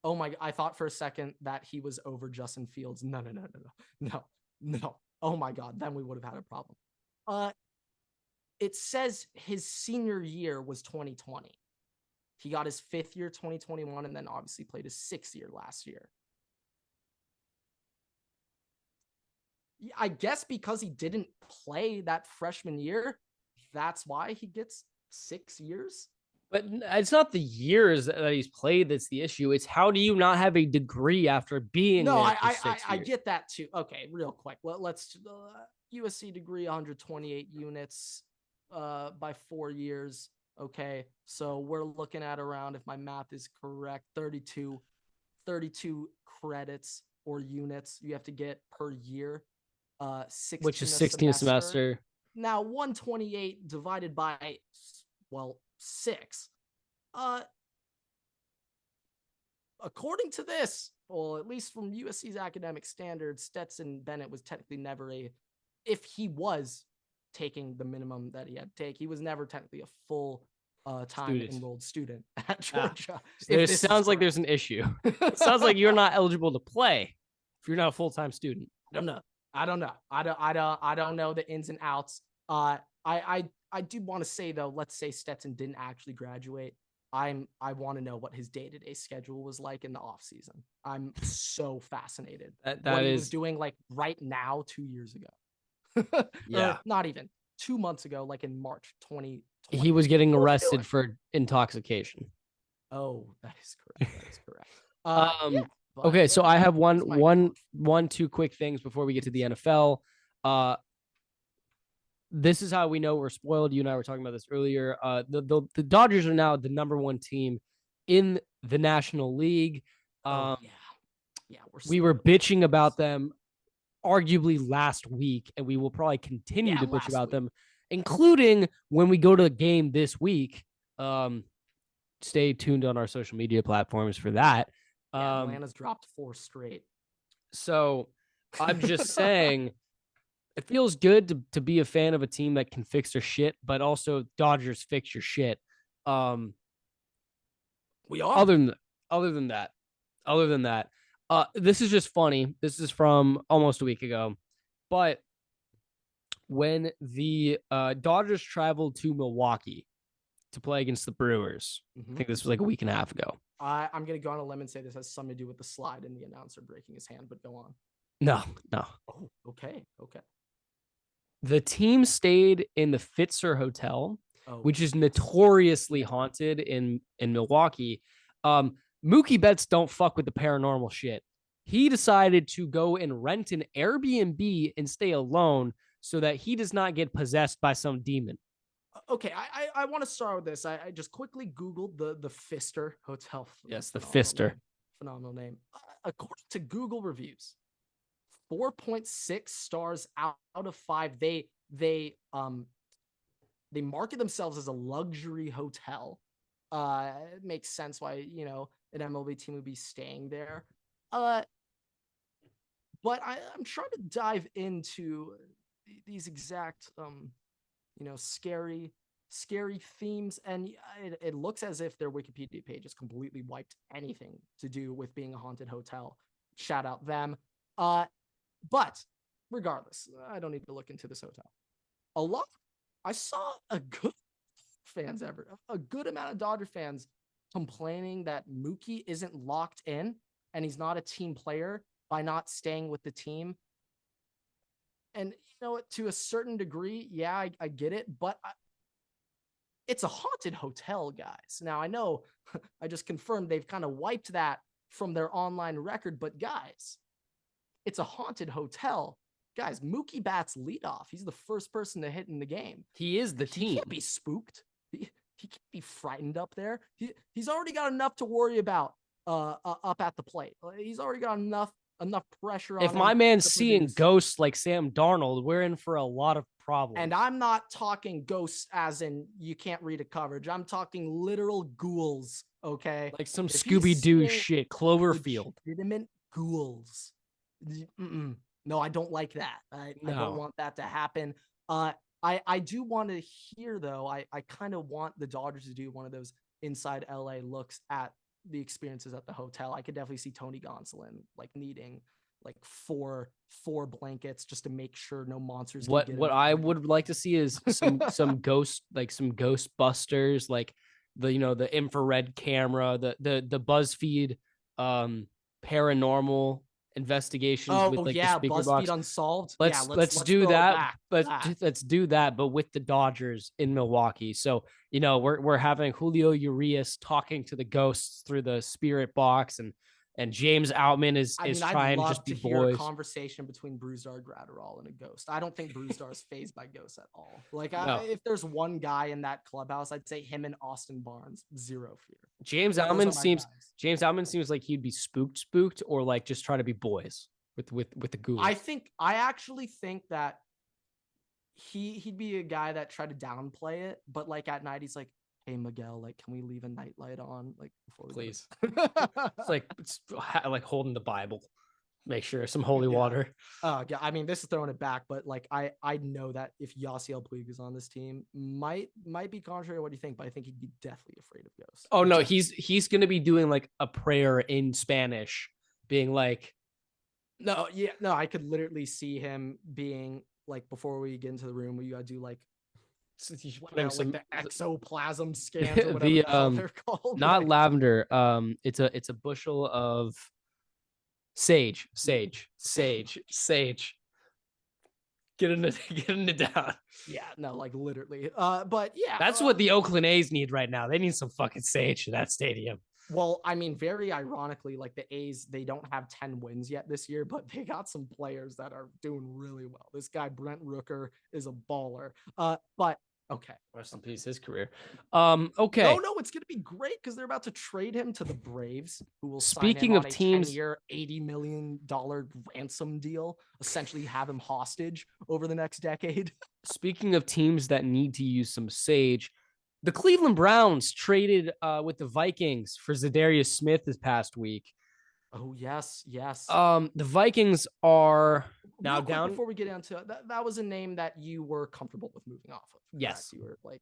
Oh my, I thought for a second that he was over Justin Fields. No. Oh my God, then we would have had a problem. It says his senior year was 2020. He got his fifth year 2021 and then obviously played his sixth year last year. I guess because he didn't play that freshman year, that's why he gets 6 years. But it's not the years that he's played that's the issue. It's how do you not have a degree after being there for 6 years? I get that too. Okay, real quick. Let's USC degree 128 units by 4 years. Okay, so we're looking at around, if my math is correct, 32 credits or units you have to get per year. 16 which is 16 a semester. Now 128 divided by 6. According to this, well, at least from USC's academic standards, Stetson Bennett was technically never a if he was taking the minimum that he had to take, he was never technically a full time enrolled student at Georgia. It sounds like there's an issue. It sounds like you're not eligible to play if you're not a full-time student. I don't know the ins and outs. I do want to say though, let's say Stetson didn't actually graduate. I want to know what his day-to-day schedule was like in the off season. I'm so fascinated what he was doing like right now 2 years ago. Yeah, not even 2 months ago, like in March 2020. He was getting arrested for intoxication. Oh, that is correct. Okay, so I have two quick things before we get to the NFL. This is how we know we're spoiled. You and I were talking about this earlier. The Dodgers are now the number one team in the National League. We were bitching about them arguably last week, and we will probably continue to bitch about them, including when we go to the game this week. Stay tuned on our social media platforms for that. Atlanta's dropped 4 straight. So I'm just saying, it feels good to be a fan of a team that can fix their shit, but also Dodgers fix your shit. We are. Other than that, this is just funny. This is from almost a week ago, but when the Dodgers traveled to Milwaukee to play against the Brewers, I think this was like a week and a half ago. I'm going to go on a limb and say this has something to do with the slide and the announcer breaking his hand, but go on. No. Oh, okay. The team stayed in the Fitzer Hotel, which is notoriously haunted in Milwaukee. Mookie Betts don't fuck with the paranormal shit. He decided to go and rent an Airbnb and stay alone so that he does not get possessed by some demon. Okay, I want to start with this. I just quickly Googled the Pfister Hotel. Yes, the Pfister. Phenomenal name. According to Google reviews, 4.6 stars out of 5. They market themselves as a luxury hotel. It makes sense why, an MLB team would be staying there. But I'm trying to dive into these exact scary themes, and it looks as if their Wikipedia page has completely wiped anything to do with being a haunted hotel. Shout out them. But regardless, I don't need to look into this hotel. I saw a good amount of Dodger fans complaining that Mookie isn't locked in and he's not a team player by not staying with the team. And to a certain degree, yeah, I get it, but it's a haunted hotel, guys. Now I know I just confirmed they've kind of wiped that from their online record, but guys, it's a haunted hotel. Guys, Mookie bats leadoff. He's the first person to hit in the game. He is the team. He can't be spooked. He can't be frightened up there. He's already got enough to worry about up at the plate. He's already got enough pressure on him. If my man's seeing ghosts like Sam Darnold, we're in for a lot of problems. And I'm not talking ghosts as in you can't read a coverage. I'm talking literal ghouls, okay? Like some Scooby-Doo shit, Cloverfield. Legitimate ghouls. No, I don't like that. I don't want that to happen. I do want to hear, though, I kind of want the Dodgers to do one of those inside LA looks at the experiences at the hotel. I could definitely see Tony Gonsolin like needing like four blankets just to make sure no monsters. What I would like to see is some Ghostbusters, like the infrared camera, the BuzzFeed paranormal investigations with like the speaker BuzzFeed box. Unsolved. Let's do that. Let's do that, but with the Dodgers in Milwaukee. So we're having Julio Urias talking to the ghosts through the spirit box, and James Outman is trying to just be boys. Hear a conversation between Bruzdar Gratterall and a ghost. I don't think Bruzdar is phased by ghosts at all. Like if there's one guy in that clubhouse, I'd say him and Austin Barnes, zero fear. James Outman seems like he'd be spooked, or like just try to be boys with the ghouls. I actually think that he'd be a guy that tried to downplay it, but like at night he's like, hey Miguel, like can we leave a nightlight on like before we please? It's like holding the Bible. Make sure some holy Yeah. water. Yeah, I mean, this is throwing it back, but like I know that if Yasiel Puig is on this team, might be contrary to what you think, but I think he'd be deathly afraid of ghosts. Oh no, Deathly. he's gonna be doing like a prayer in Spanish, being like, No, yeah, no, I could literally see him being like, before we get into the room, we gotta do like some the exoplasm scans or whatever the the hell they're called. not Like, lavender. It's a bushel of sage. Getting it down. yeah, no, like literally. But yeah, That's what the Oakland A's need right now. They need some fucking sage in that stadium. well, I mean, very ironically, like the A's, they don't have 10 wins yet this year, but they got some players that are doing really well. This guy, Brent Rooker, is a baller. But okay. Rest in peace, his career. Okay. No, it's gonna be great because they're about to trade him to the Braves, who will Speaking sign him of on a teams, 10-year, $80 million ransom deal, essentially have him hostage over the next decade. speaking of teams that need to use some sage, the Cleveland Browns traded with the Vikings for Zadarius Smith this past week. Oh, yes. The Vikings are now down. Before we get into it, that was a name that you were comfortable with moving off of. Yes. You were like,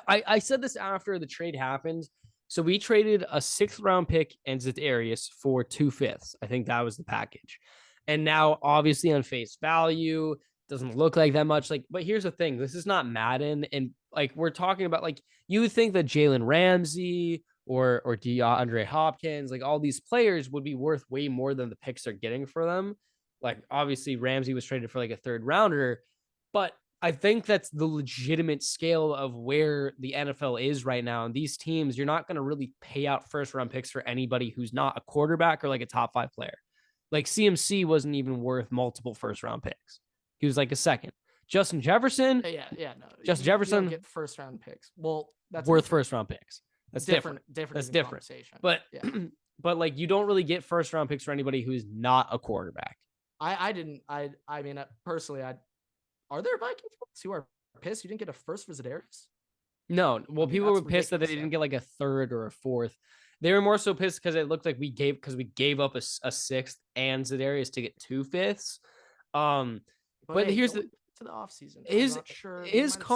I said this after the trade happened. So we traded a 6th round pick and Zadarius for 2/5. I think that was the package. And now, obviously, on face value, doesn't look like that much. Like, but here's the thing: this is not Madden, and like we're talking about, like you would think that Jalen Ramsey or DeAndre Hopkins, like all these players, would be worth way more than the picks they're getting for them. Like, obviously, Ramsey was traded for like a 3rd rounder, but I think that's the legitimate scale of where the NFL is right now. And these teams, you're not going to really pay out 1st round picks for anybody who's not a quarterback or like a top 5 player. Like CMC wasn't even worth multiple 1st round picks. He was like a 2nd. Justin Jefferson. yeah, no. Justin Jefferson. You don't get 1st round picks. Well, that's worth 1st round picks. That's different. That's different. But yeah. But like you don't really get 1st round picks for anybody who's not a quarterback. I mean, personally, are there Vikings fans who are pissed you didn't get a 1st for Zadarius? No. Well, people were pissed that they didn't get like a 3rd or a 4th. They were more so pissed because it looked like we gave up a 6th and Zadarius to get 2 5ths. But here's the to the offseason. His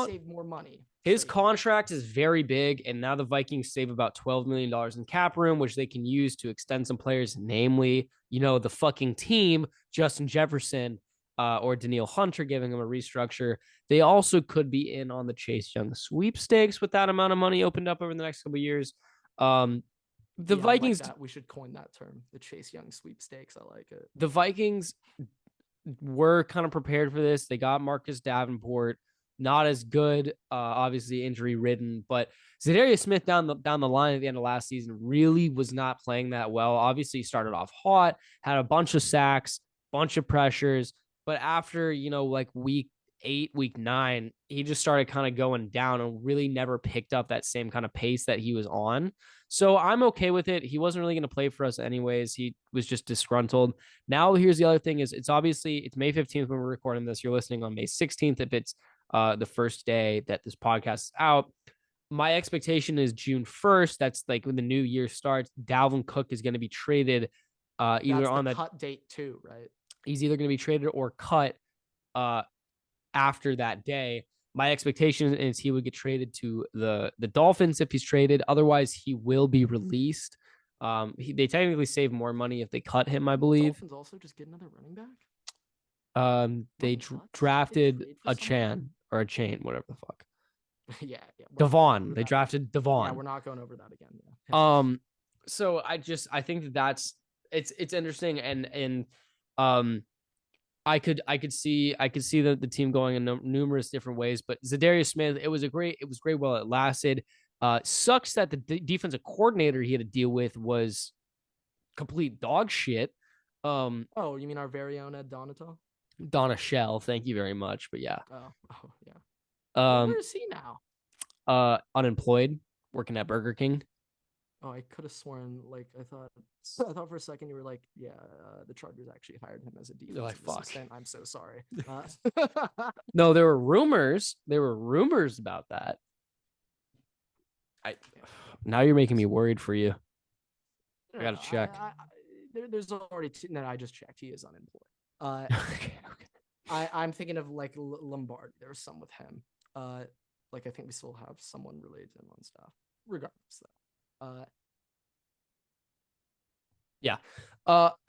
save more money. His contract is very big, and now the Vikings save about $12 million in cap room, which they can use to extend some players, namely, the fucking team, Justin Jefferson, or Daniil Hunter, giving them a restructure. They also could be in on the Chase Young sweepstakes with that amount of money opened up over the next couple of years. The Vikings, we should coin that term, the Chase Young sweepstakes. I like it. The Vikings were kind of prepared for this. They got Marcus Davenport, not as good, obviously injury ridden, but Zadarius Smith down the line at the end of last season really was not playing that well. Obviously, he started off hot, had a bunch of sacks, bunch of pressures, but after like week 8, week 9, he just started kind of going down and really never picked up that same kind of pace that he was on. So I'm okay with it. He wasn't really going to play for us anyways. He was just disgruntled. Now, here's the other thing is it's May 15th when we're recording this. You're listening on May 16th if it's the first day that this podcast is out. My expectation is June 1st. That's like when the new year starts. Dalvin Cook is going to be traded either on the cut date too, right? He's either going to be traded or cut after that day. My expectation is he would get traded to the Dolphins if he's traded. Otherwise, he will be released. They technically save more money if they cut him, I believe. Dolphins also just get another running back? They drafted a Chain, whatever the fuck. yeah. Devon. They drafted Devon. Yeah, we're not going over that again. Yeah. So I think that's it's interesting and I could see the team going in numerous different ways, but Zadarius Smith, it was great while it lasted. Sucks that the defensive coordinator he had to deal with was complete dog shit. You mean our very own Ed Donato? Donna Shell, thank you very much. But yeah. Oh yeah. Where is he now? Unemployed, working at Burger King. Oh, I could have sworn, like, I thought for a second you were like, yeah, the Chargers actually hired him as a defensive assistant. I'm so sorry. No, there were rumors about that. Now you're making me worried for you. I gotta check. there's already no. I just checked. He is unemployed. Okay. I'm thinking of like Lombard. There was some with him. Like I think we still have someone related to him on staff. Regardless, though. Yeah.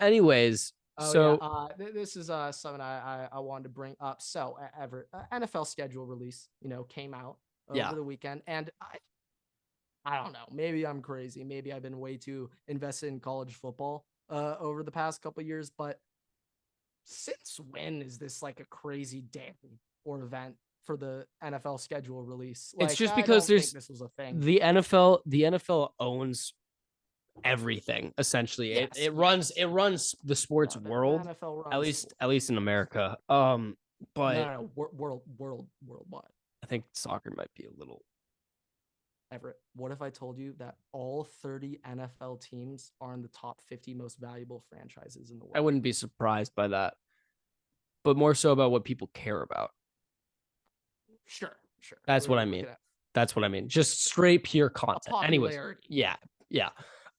Anyways, so this is something I wanted to bring up. So Everett, NFL schedule release, came out over the weekend, and I don't know. Maybe I'm crazy. Maybe I've been way too invested in college football over the past couple of years. But since when is this like a crazy day or event for the NFL schedule release? It's just because this was a thing. The NFL owns everything essentially. Yes, it runs the sports world. The NFL runs at least in America. But worldwide. I think soccer might be a little. Everett, what if I told you that all 30 NFL teams are in the top 50 most valuable franchises in the world? I wouldn't be surprised by that, but more so about what people care about. Sure. That's what I mean. That's what I mean. Just straight pure content. Anyways, yeah.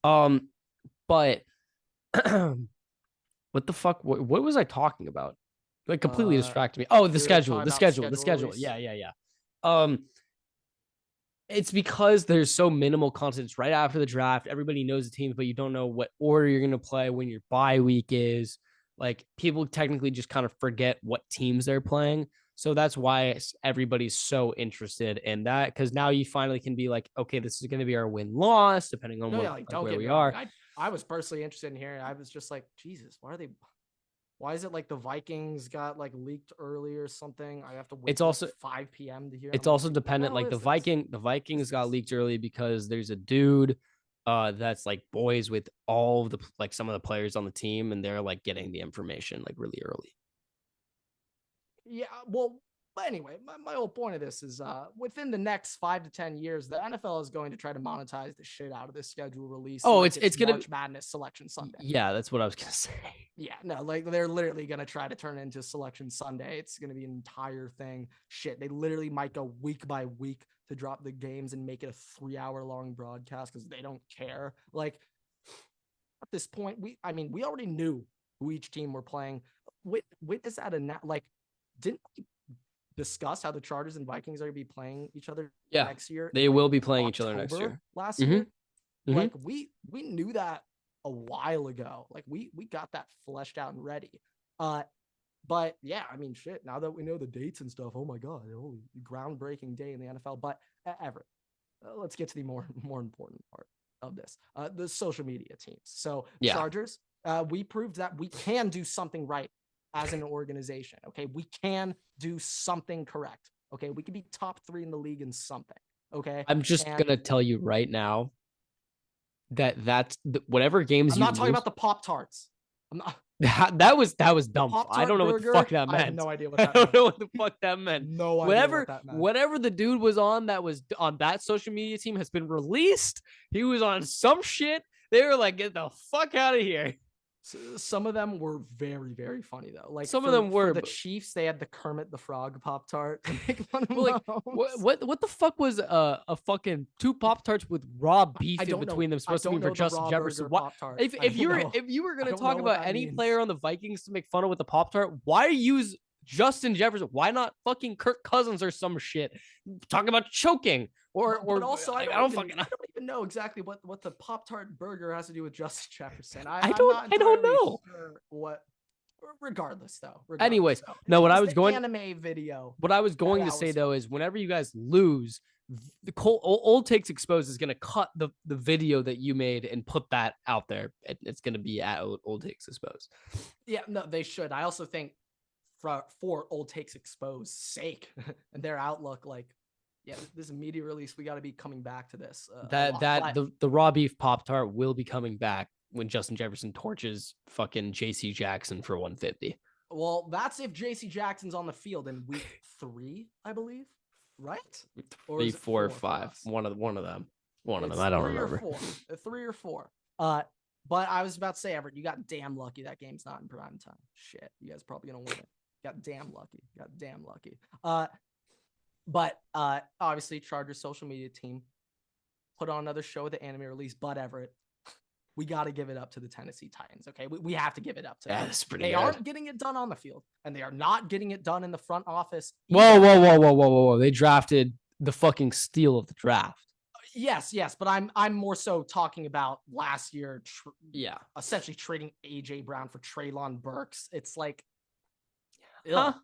But what the fuck? What was I talking about? Like completely distracted me. Oh, the schedule. Yeah. It's because there's so minimal content. It's right after the draft. Everybody knows the teams, but you don't know what order you're going to play when your bye week is. Like people technically just kind of forget what teams they're playing. So that's why everybody's so interested in that. Because now you finally can be like, okay, this is going to be our win-loss, depending on where we are. I was personally interested in hearing. I was just like, Jesus, why is it like the Vikings got like leaked early or something? I have to wait. It's also 5 p.m. to hear. It's also dependent. Like the Vikings got leaked early because there's a dude that's like boys with all of the like some of the players on the team, and they're like getting the information like really early. Yeah, well, but anyway, my whole point of this is within the next 5 to 10 years, the NFL is going to try to monetize the shit out of this schedule release. Oh, like it's gonna March Madness Selection Sunday. Yeah, that's what I was gonna say. Yeah, no, like they're literally gonna try to turn it into Selection Sunday. It's gonna be an entire thing. Shit, they literally might go week by week to drop the games and make it a 3-hour long broadcast because they don't care. Like at this point, we already knew who each team were playing. Is that didn't we discuss how the Chargers and Vikings are going to be playing each other next year? They will be playing each other next year. Last year, like we knew that a while ago. Like we got that fleshed out and ready. But yeah, I mean, shit. Now that we know the dates and stuff, oh my god, holy groundbreaking day in the NFL. But Everett, let's get to the more important part of this. The social media teams. So Chargers, we proved that we can do something right as an organization. Okay, we can do something correct. Okay, we could be top 3 in the league in something. Okay, I'm just gonna tell you right now that's whatever games. I'm not talking about the Pop-Tarts. I'm not. That was dumb. I don't know what the fuck that meant. I have no idea what that meant. I don't know what the fuck that meant. No idea what that meant. Whatever the dude was on that was on that social media team has been released. He was on some shit. They were like, get the fuck out of here. So some of them were very, very funny though. Like some of them were. For the Chiefs, they had the Kermit the Frog Pop-Tart. Like, what the fuck was a fucking 2 Pop-Tarts with raw beef in between them supposed to be for Justin Jefferson? If you were gonna talk about any player on the Vikings to make fun of with the Pop-Tart, why use Justin Jefferson? Why not fucking Kirk Cousins or some shit? Talk about choking or also I don't even know exactly what the Pop-Tart burger has to do with Justin Jefferson. I don't know what. Regardless, though. Anyways, no. What I was going anime video. What I was going to say though is whenever you guys lose, the Old Takes Exposed is going to cut the video that you made and put that out there. It's going to be at Old Takes Exposed. Yeah, no, they should. I also think for Old Takes Exposed sake and their outlook, like, yeah, this is a media release. We got to be coming back to this. The raw beef Pop-Tart will be coming back when Justin Jefferson torches fucking JC Jackson for 150. Well, that's if JC Jackson's on the field in week 3, I believe. Right? 3, 4, 5. One of them. I don't remember. 3 or 4. But I was about to say, Everett, you got damn lucky that game's not in prime time. Shit, you guys probably gonna win it. Got damn lucky. But obviously, Chargers social media team put on another show with the anime release, but Everett, we got to give it up to the Tennessee Titans. Okay, we have to give it up to Yeah, them. that's pretty They good. aren't getting it done on the field, and they are not getting it done in the front office. Whoa. They drafted the fucking steal of the draft. Yes, but I'm more so talking about last year. Yeah. Essentially trading AJ Brown for Treylon Burks. It's like, huh?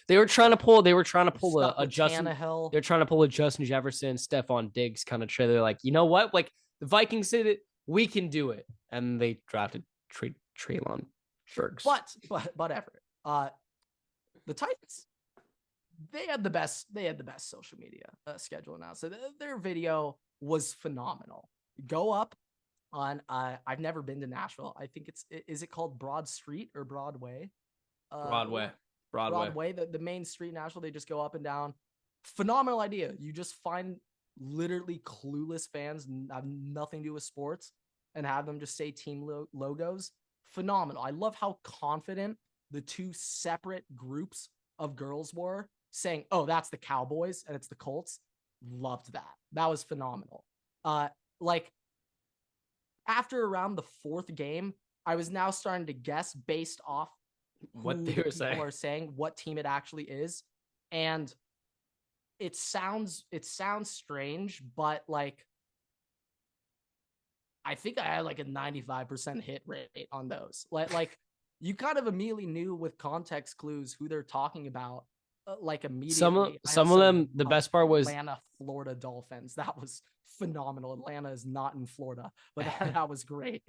They were trying to pull a Justin. Tannehill. They're trying to pull a Justin Jefferson, Stephon Diggs kind of trade. They're like, you know what? Like the Vikings did it, we can do it, and they drafted Treylon Burks. But Everett, the Titans, they had the best social media schedule now. So their video was phenomenal. Go up on I've never been to Nashville. I think is it called Broad Street or Broadway? Broadway, the main street in Nashville. They just go up and down. Phenomenal idea. You just find literally clueless fans, have nothing to do with sports, and have them just say team logos. Phenomenal. I love how confident the two separate groups of girls were, saying, oh, that's the Cowboys and it's the Colts. Loved that. That was phenomenal. Like after around the fourth game, I was now starting to guess based off what they were saying, what team it actually is. And it sounds strange, but like I think I had like a 95% hit rate on those. Like you kind of immediately knew with context clues who they're talking about. Like immediately. Some of them, the best part was Atlanta, Florida Dolphins. That was phenomenal. Atlanta is not in Florida, but that was great.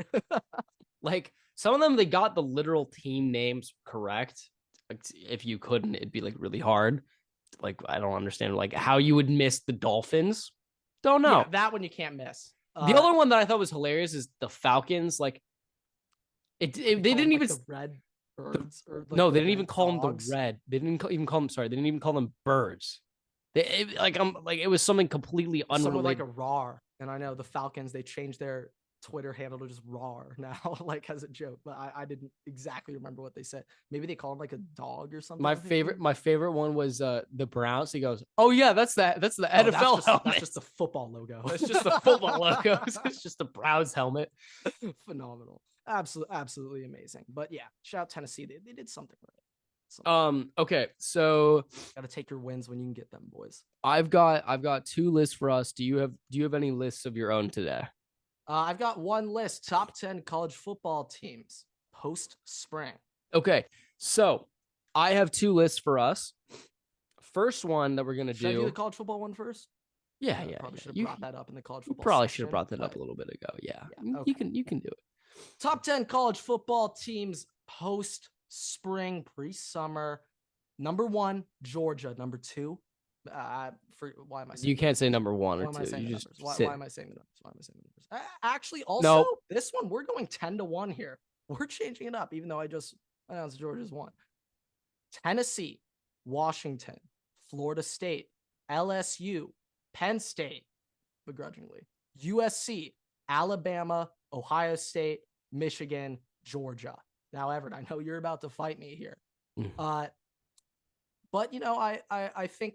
Like some of them, they got the literal team names correct. Like, if you couldn't, it'd be like really hard. Like I don't understand like how you would miss the Dolphins. Don't know. Yeah, that one you can't miss. The other one that I thought was hilarious is the Falcons. Like they didn't even the red birds. No, they didn't even call them the red. They didn't even call them. Sorry, they didn't even call them birds. It was something completely unrelated. Something like a RAR. And I know the Falcons, they changed their Twitter handle to just RAR now, like as a joke. But I didn't exactly remember what they said. Maybe they call him like a dog or something. My favorite one was the Browns. He goes, "Oh yeah, that's the NFL helmet. That's just the football logo. It's just the football logo. It's just the Browns helmet." Phenomenal. Absolutely amazing. But yeah, shout out Tennessee. They did something right. Okay, so gotta take your wins when you can get them, boys. I've got two lists for us. Do you have any lists of your own today? I've got one list: top 10 college football teams post spring. Okay, so I have two lists for us. First one that we're gonna Should I do the college football one first? Yeah. Probably should have brought that up in the college football. Probably should have brought that up a little bit ago. Yeah. Okay. You can do it. Top 10 college football teams post spring, pre-summer. Number 1, Georgia. Number 2, why am I saying you can't say number 1 or 2. Why am I saying the numbers? Actually, also, This one, we're going 10-1 here. We're changing it up, even though I just announced Georgia's won. Tennessee, Washington, Florida State, LSU, Penn State, begrudgingly, USC, Alabama, Ohio State, Michigan, Georgia. Now, Everett, I know you're about to fight me here. But I think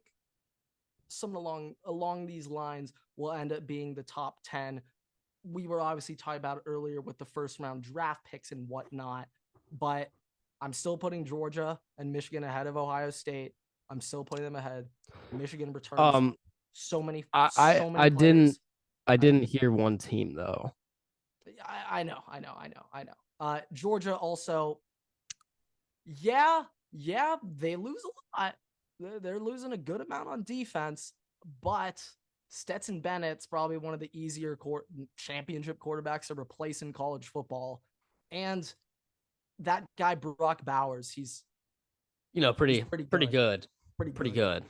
something along these lines will end up being the top 10. We were obviously talking about it earlier with the first round draft picks and whatnot, but I'm still putting Georgia and Michigan ahead of Ohio State. I'm still putting them ahead. Michigan returns so many. I didn't hear one team though. I know. Georgia also, yeah, they lose a lot. They're losing a good amount on defense, but Stetson Bennett's probably one of the easier championship quarterbacks to replace in college football. And that guy, Brock Bowers, he's pretty good. Pretty good.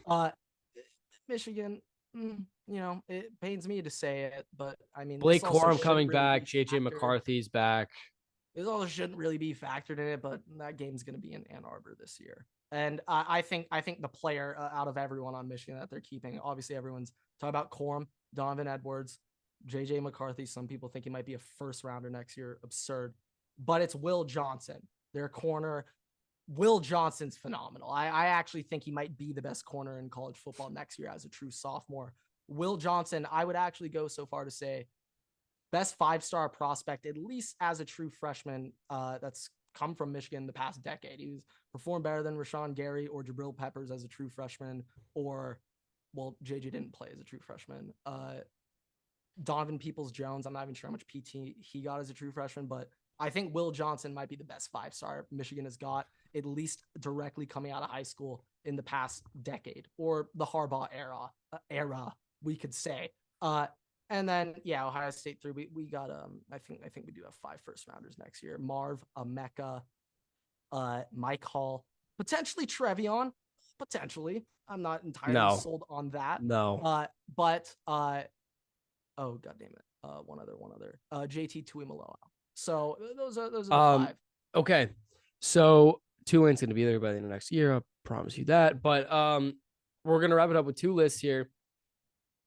Michigan, it pains me to say it, but I mean, Blake Corum coming back, JJ McCarthy's back. This also shouldn't really be factored in it, but that game's going to be in Ann Arbor this year. And I think the player out of everyone on Michigan that they're keeping, obviously everyone's talking about Corum, Donovan Edwards, JJ McCarthy. Some people think he might be a first rounder next year. Absurd. But it's Will Johnson, their corner. Will Johnson's phenomenal. I actually think he might be the best corner in college football next year as a true sophomore. Will Johnson, I would actually go so far to say best 5-star prospect, at least as a true freshman, that's come from Michigan the past decade. He was performed better than Rashawn Gary or Jabril Peppers as a true freshman, or, well, JJ didn't play as a true freshman. Donovan Peoples-Jones, I'm not even sure how much PT he got as a true freshman, but I think Will Johnson might be the best 5-star Michigan has got, at least directly coming out of high school in the past decade, or the Harbaugh era, we could say. And then, yeah, Ohio State 3. We got I think we do have 5 first-rounders next year. Marv, Emeka, Mike Hall, potentially Trevion, potentially. I'm not entirely sold on that. No. But oh god damn it. One other. JT Tuimoloau. So those are the 5. Okay. So Tulane's gonna be there by the end of next year. I promise you that. But we're gonna wrap it up with 2 lists here.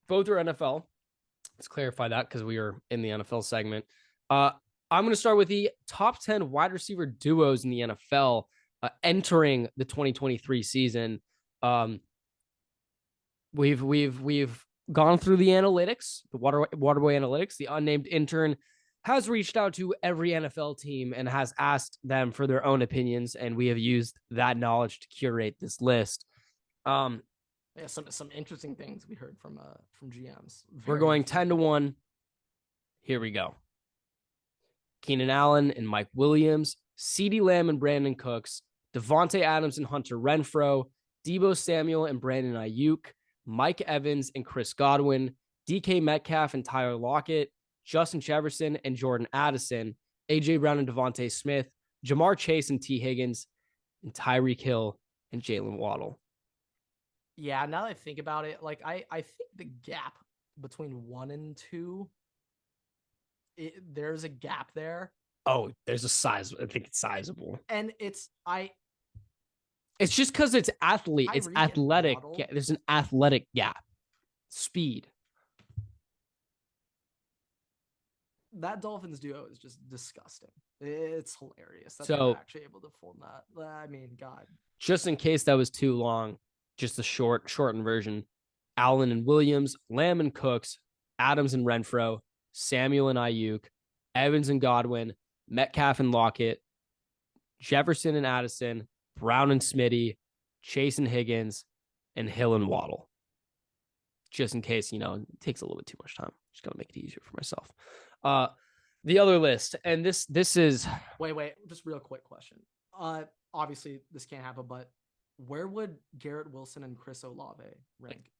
Both are NFL. Let's clarify that because we are in the NFL segment. I'm going to start with the top 10 wide receiver duos in the NFL entering the 2023 season. We've gone through the analytics, the Waterboy analytics. The unnamed intern has reached out to every NFL team and has asked them for their own opinions, and we have used that knowledge to curate this list. Yeah, some interesting things we heard from GMs. We're going 10-1. Here we go. Keenan Allen and Mike Williams, CeeDee Lamb and Brandon Cooks, Devontae Adams and Hunter Renfrow, Deebo Samuel and Brandon Ayuk, Mike Evans and Chris Godwin, DK Metcalf and Tyler Lockett, Justin Jefferson and Jordan Addison, AJ Brown and Devontae Smith, Jamar Chase and T. Higgins, and Tyreek Hill and Jalen Waddle. Yeah, now that I think about it, like I think the gap between 1 and 2, there's a gap there. Oh, there's a size. I think it's sizable, and it's just because it's athlete. It's athletic. Yeah, there's an athletic gap. Speed. That Dolphins duo is just disgusting. It's hilarious that so, they're actually able to form that. I mean, God. Just in case that was too long, just the shortened version. Allen and Williams, Lamb and Cooks, Adams and Renfrow, Samuel and Ayuk, Evans and Godwin, Metcalf and Lockett, Jefferson and Addison, Brown and Smitty, Chase and Higgins, and Hill and Waddle. Just in case, it takes a little bit too much time. Just gotta make it easier for myself. The other list, and this is wait, just real quick question. Obviously this can't happen, but where would Garrett Wilson and Chris Olave rank?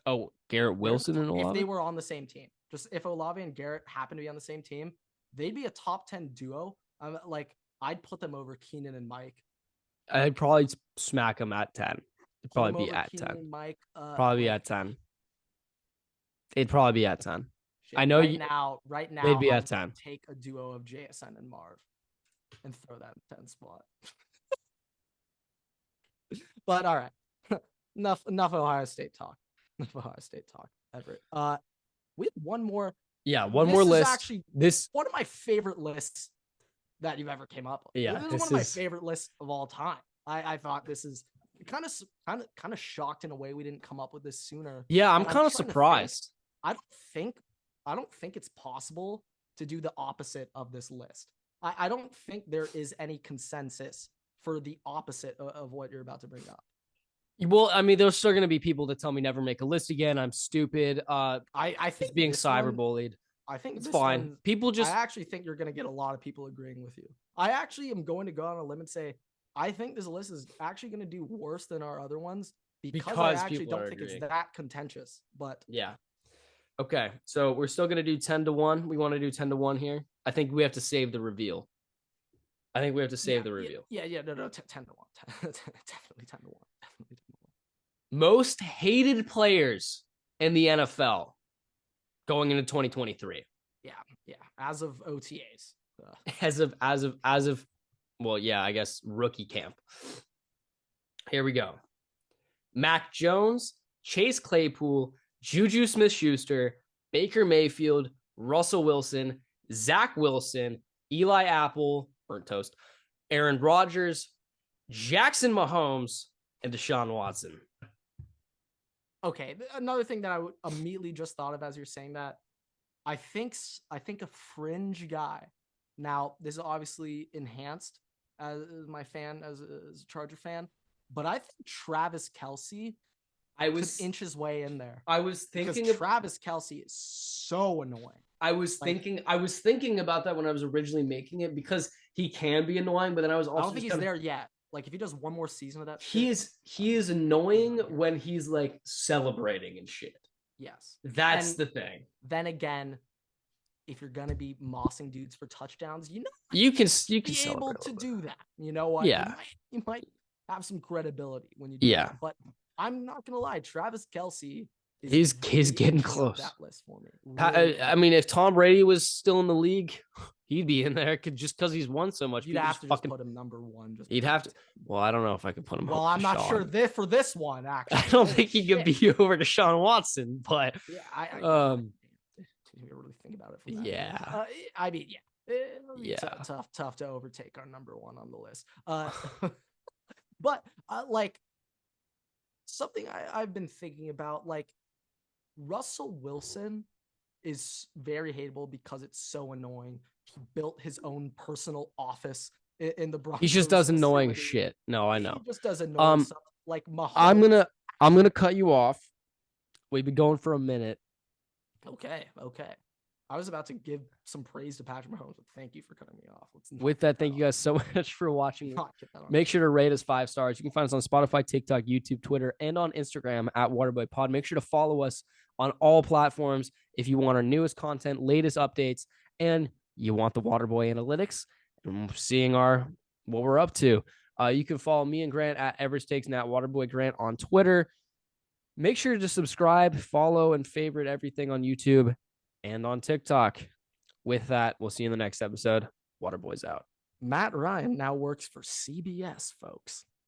Oh, Garrett Wilson and Olave? If they were on the same team. Just if Olave and Garrett happen to be on the same team, they'd be a top 10 duo. I'd put them over Keenan and Mike. I'd probably smack them at 10. It'd probably be at 10. Mike, probably at 10. It'd probably be at 10. Shit, I know right now they'd be at 10. Take a duo of JSN and Marv and throw that in 10 spot. But all right, enough Ohio State talk. Everett. We have one more. Yeah, one more list. Actually, one of my favorite lists that you've ever came up with. Yeah, this is one of my favorite lists of all time. I thought this is kind of shocked in a way we didn't come up with this sooner. Yeah, I'm kind of surprised. I don't think it's possible to do the opposite of this list. I don't think there is any consensus for the opposite of what you're about to bring up. Well, I mean, there's still going to be people that tell me never make a list again. I'm stupid. I think it's being cyberbullied. I think it's fine. I actually think you're going to get a lot of people agreeing with you. I actually am going to go on a limb and say, I think this list is actually going to do worse than our other ones because I actually don't think it's that contentious. But yeah. Okay. So we're still going to do 10-1. We want to do 10-1 here. I think we have to save the reveal. No, 10-1. Definitely 10-1. Most hated players in the NFL going into 2023. Yeah. As of OTAs. As of well, yeah, I guess rookie camp. Here we go. Mac Jones, Chase Claypool, Juju Smith-Schuster, Baker Mayfield, Russell Wilson, Zach Wilson, Eli Apple, burnt toast, Aaron Rodgers, Jackson Mahomes, and Deshaun Watson. Okay, another thing that I would immediately just thought of as you're saying that, I think a fringe guy. Now, this is obviously enhanced as my fan, as a Charger fan, but I think Travis Kelce could inch his way in there. I was Because thinking Travis Kelce is so annoying. I was thinking about that when I was originally making it, because he can be annoying, but then I was also I don't think he's there yet. Like, if he does one more season of that he is annoying when he's like celebrating and shit. Yes. That's the thing. Then again, if you're gonna be mossing dudes for touchdowns, you can be able to do that. You know what? Yeah. You might have some credibility when you do that. But I'm not gonna lie, Travis Kelce he's getting close. That list for me. Really. I mean, if Tom Brady was still in the league, he'd be in there just because he's won so much. You'd have to just put him number one. You'd have to. Well, I don't know if I could put him. Well, I'm not sure for this one. Actually, I don't think he could be over to Deshaun Watson, but yeah, I really think about it. Yeah, I mean, yeah, tough to overtake our number one on the list. But like something I've been thinking about, like Russell Wilson is very hateable because it's so annoying. He built his own personal office in the Broncos. He just does annoying shit. No, I know. He just does annoying stuff. Like Mahomes. I'm gonna cut you off. We've been going for a minute. Okay. I was about to give some praise to Patrick Mahomes, but thank you for cutting me off. With that, thank you guys so much for watching. Make sure to rate us 5 stars. You can find us on Spotify, TikTok, YouTube, Twitter, and on Instagram at WaterboyPod. Make sure to follow us on all platforms if you want our newest content, latest updates, and you want the Waterboy analytics and seeing what we're up to. You can follow me and Grant at Everett Takes and at Waterboy Grant on Twitter. Make sure to subscribe, follow, and favorite everything on YouTube and on TikTok. With that, we'll see you in the next episode. Waterboy's out. Matt Ryan now works for CBS, folks.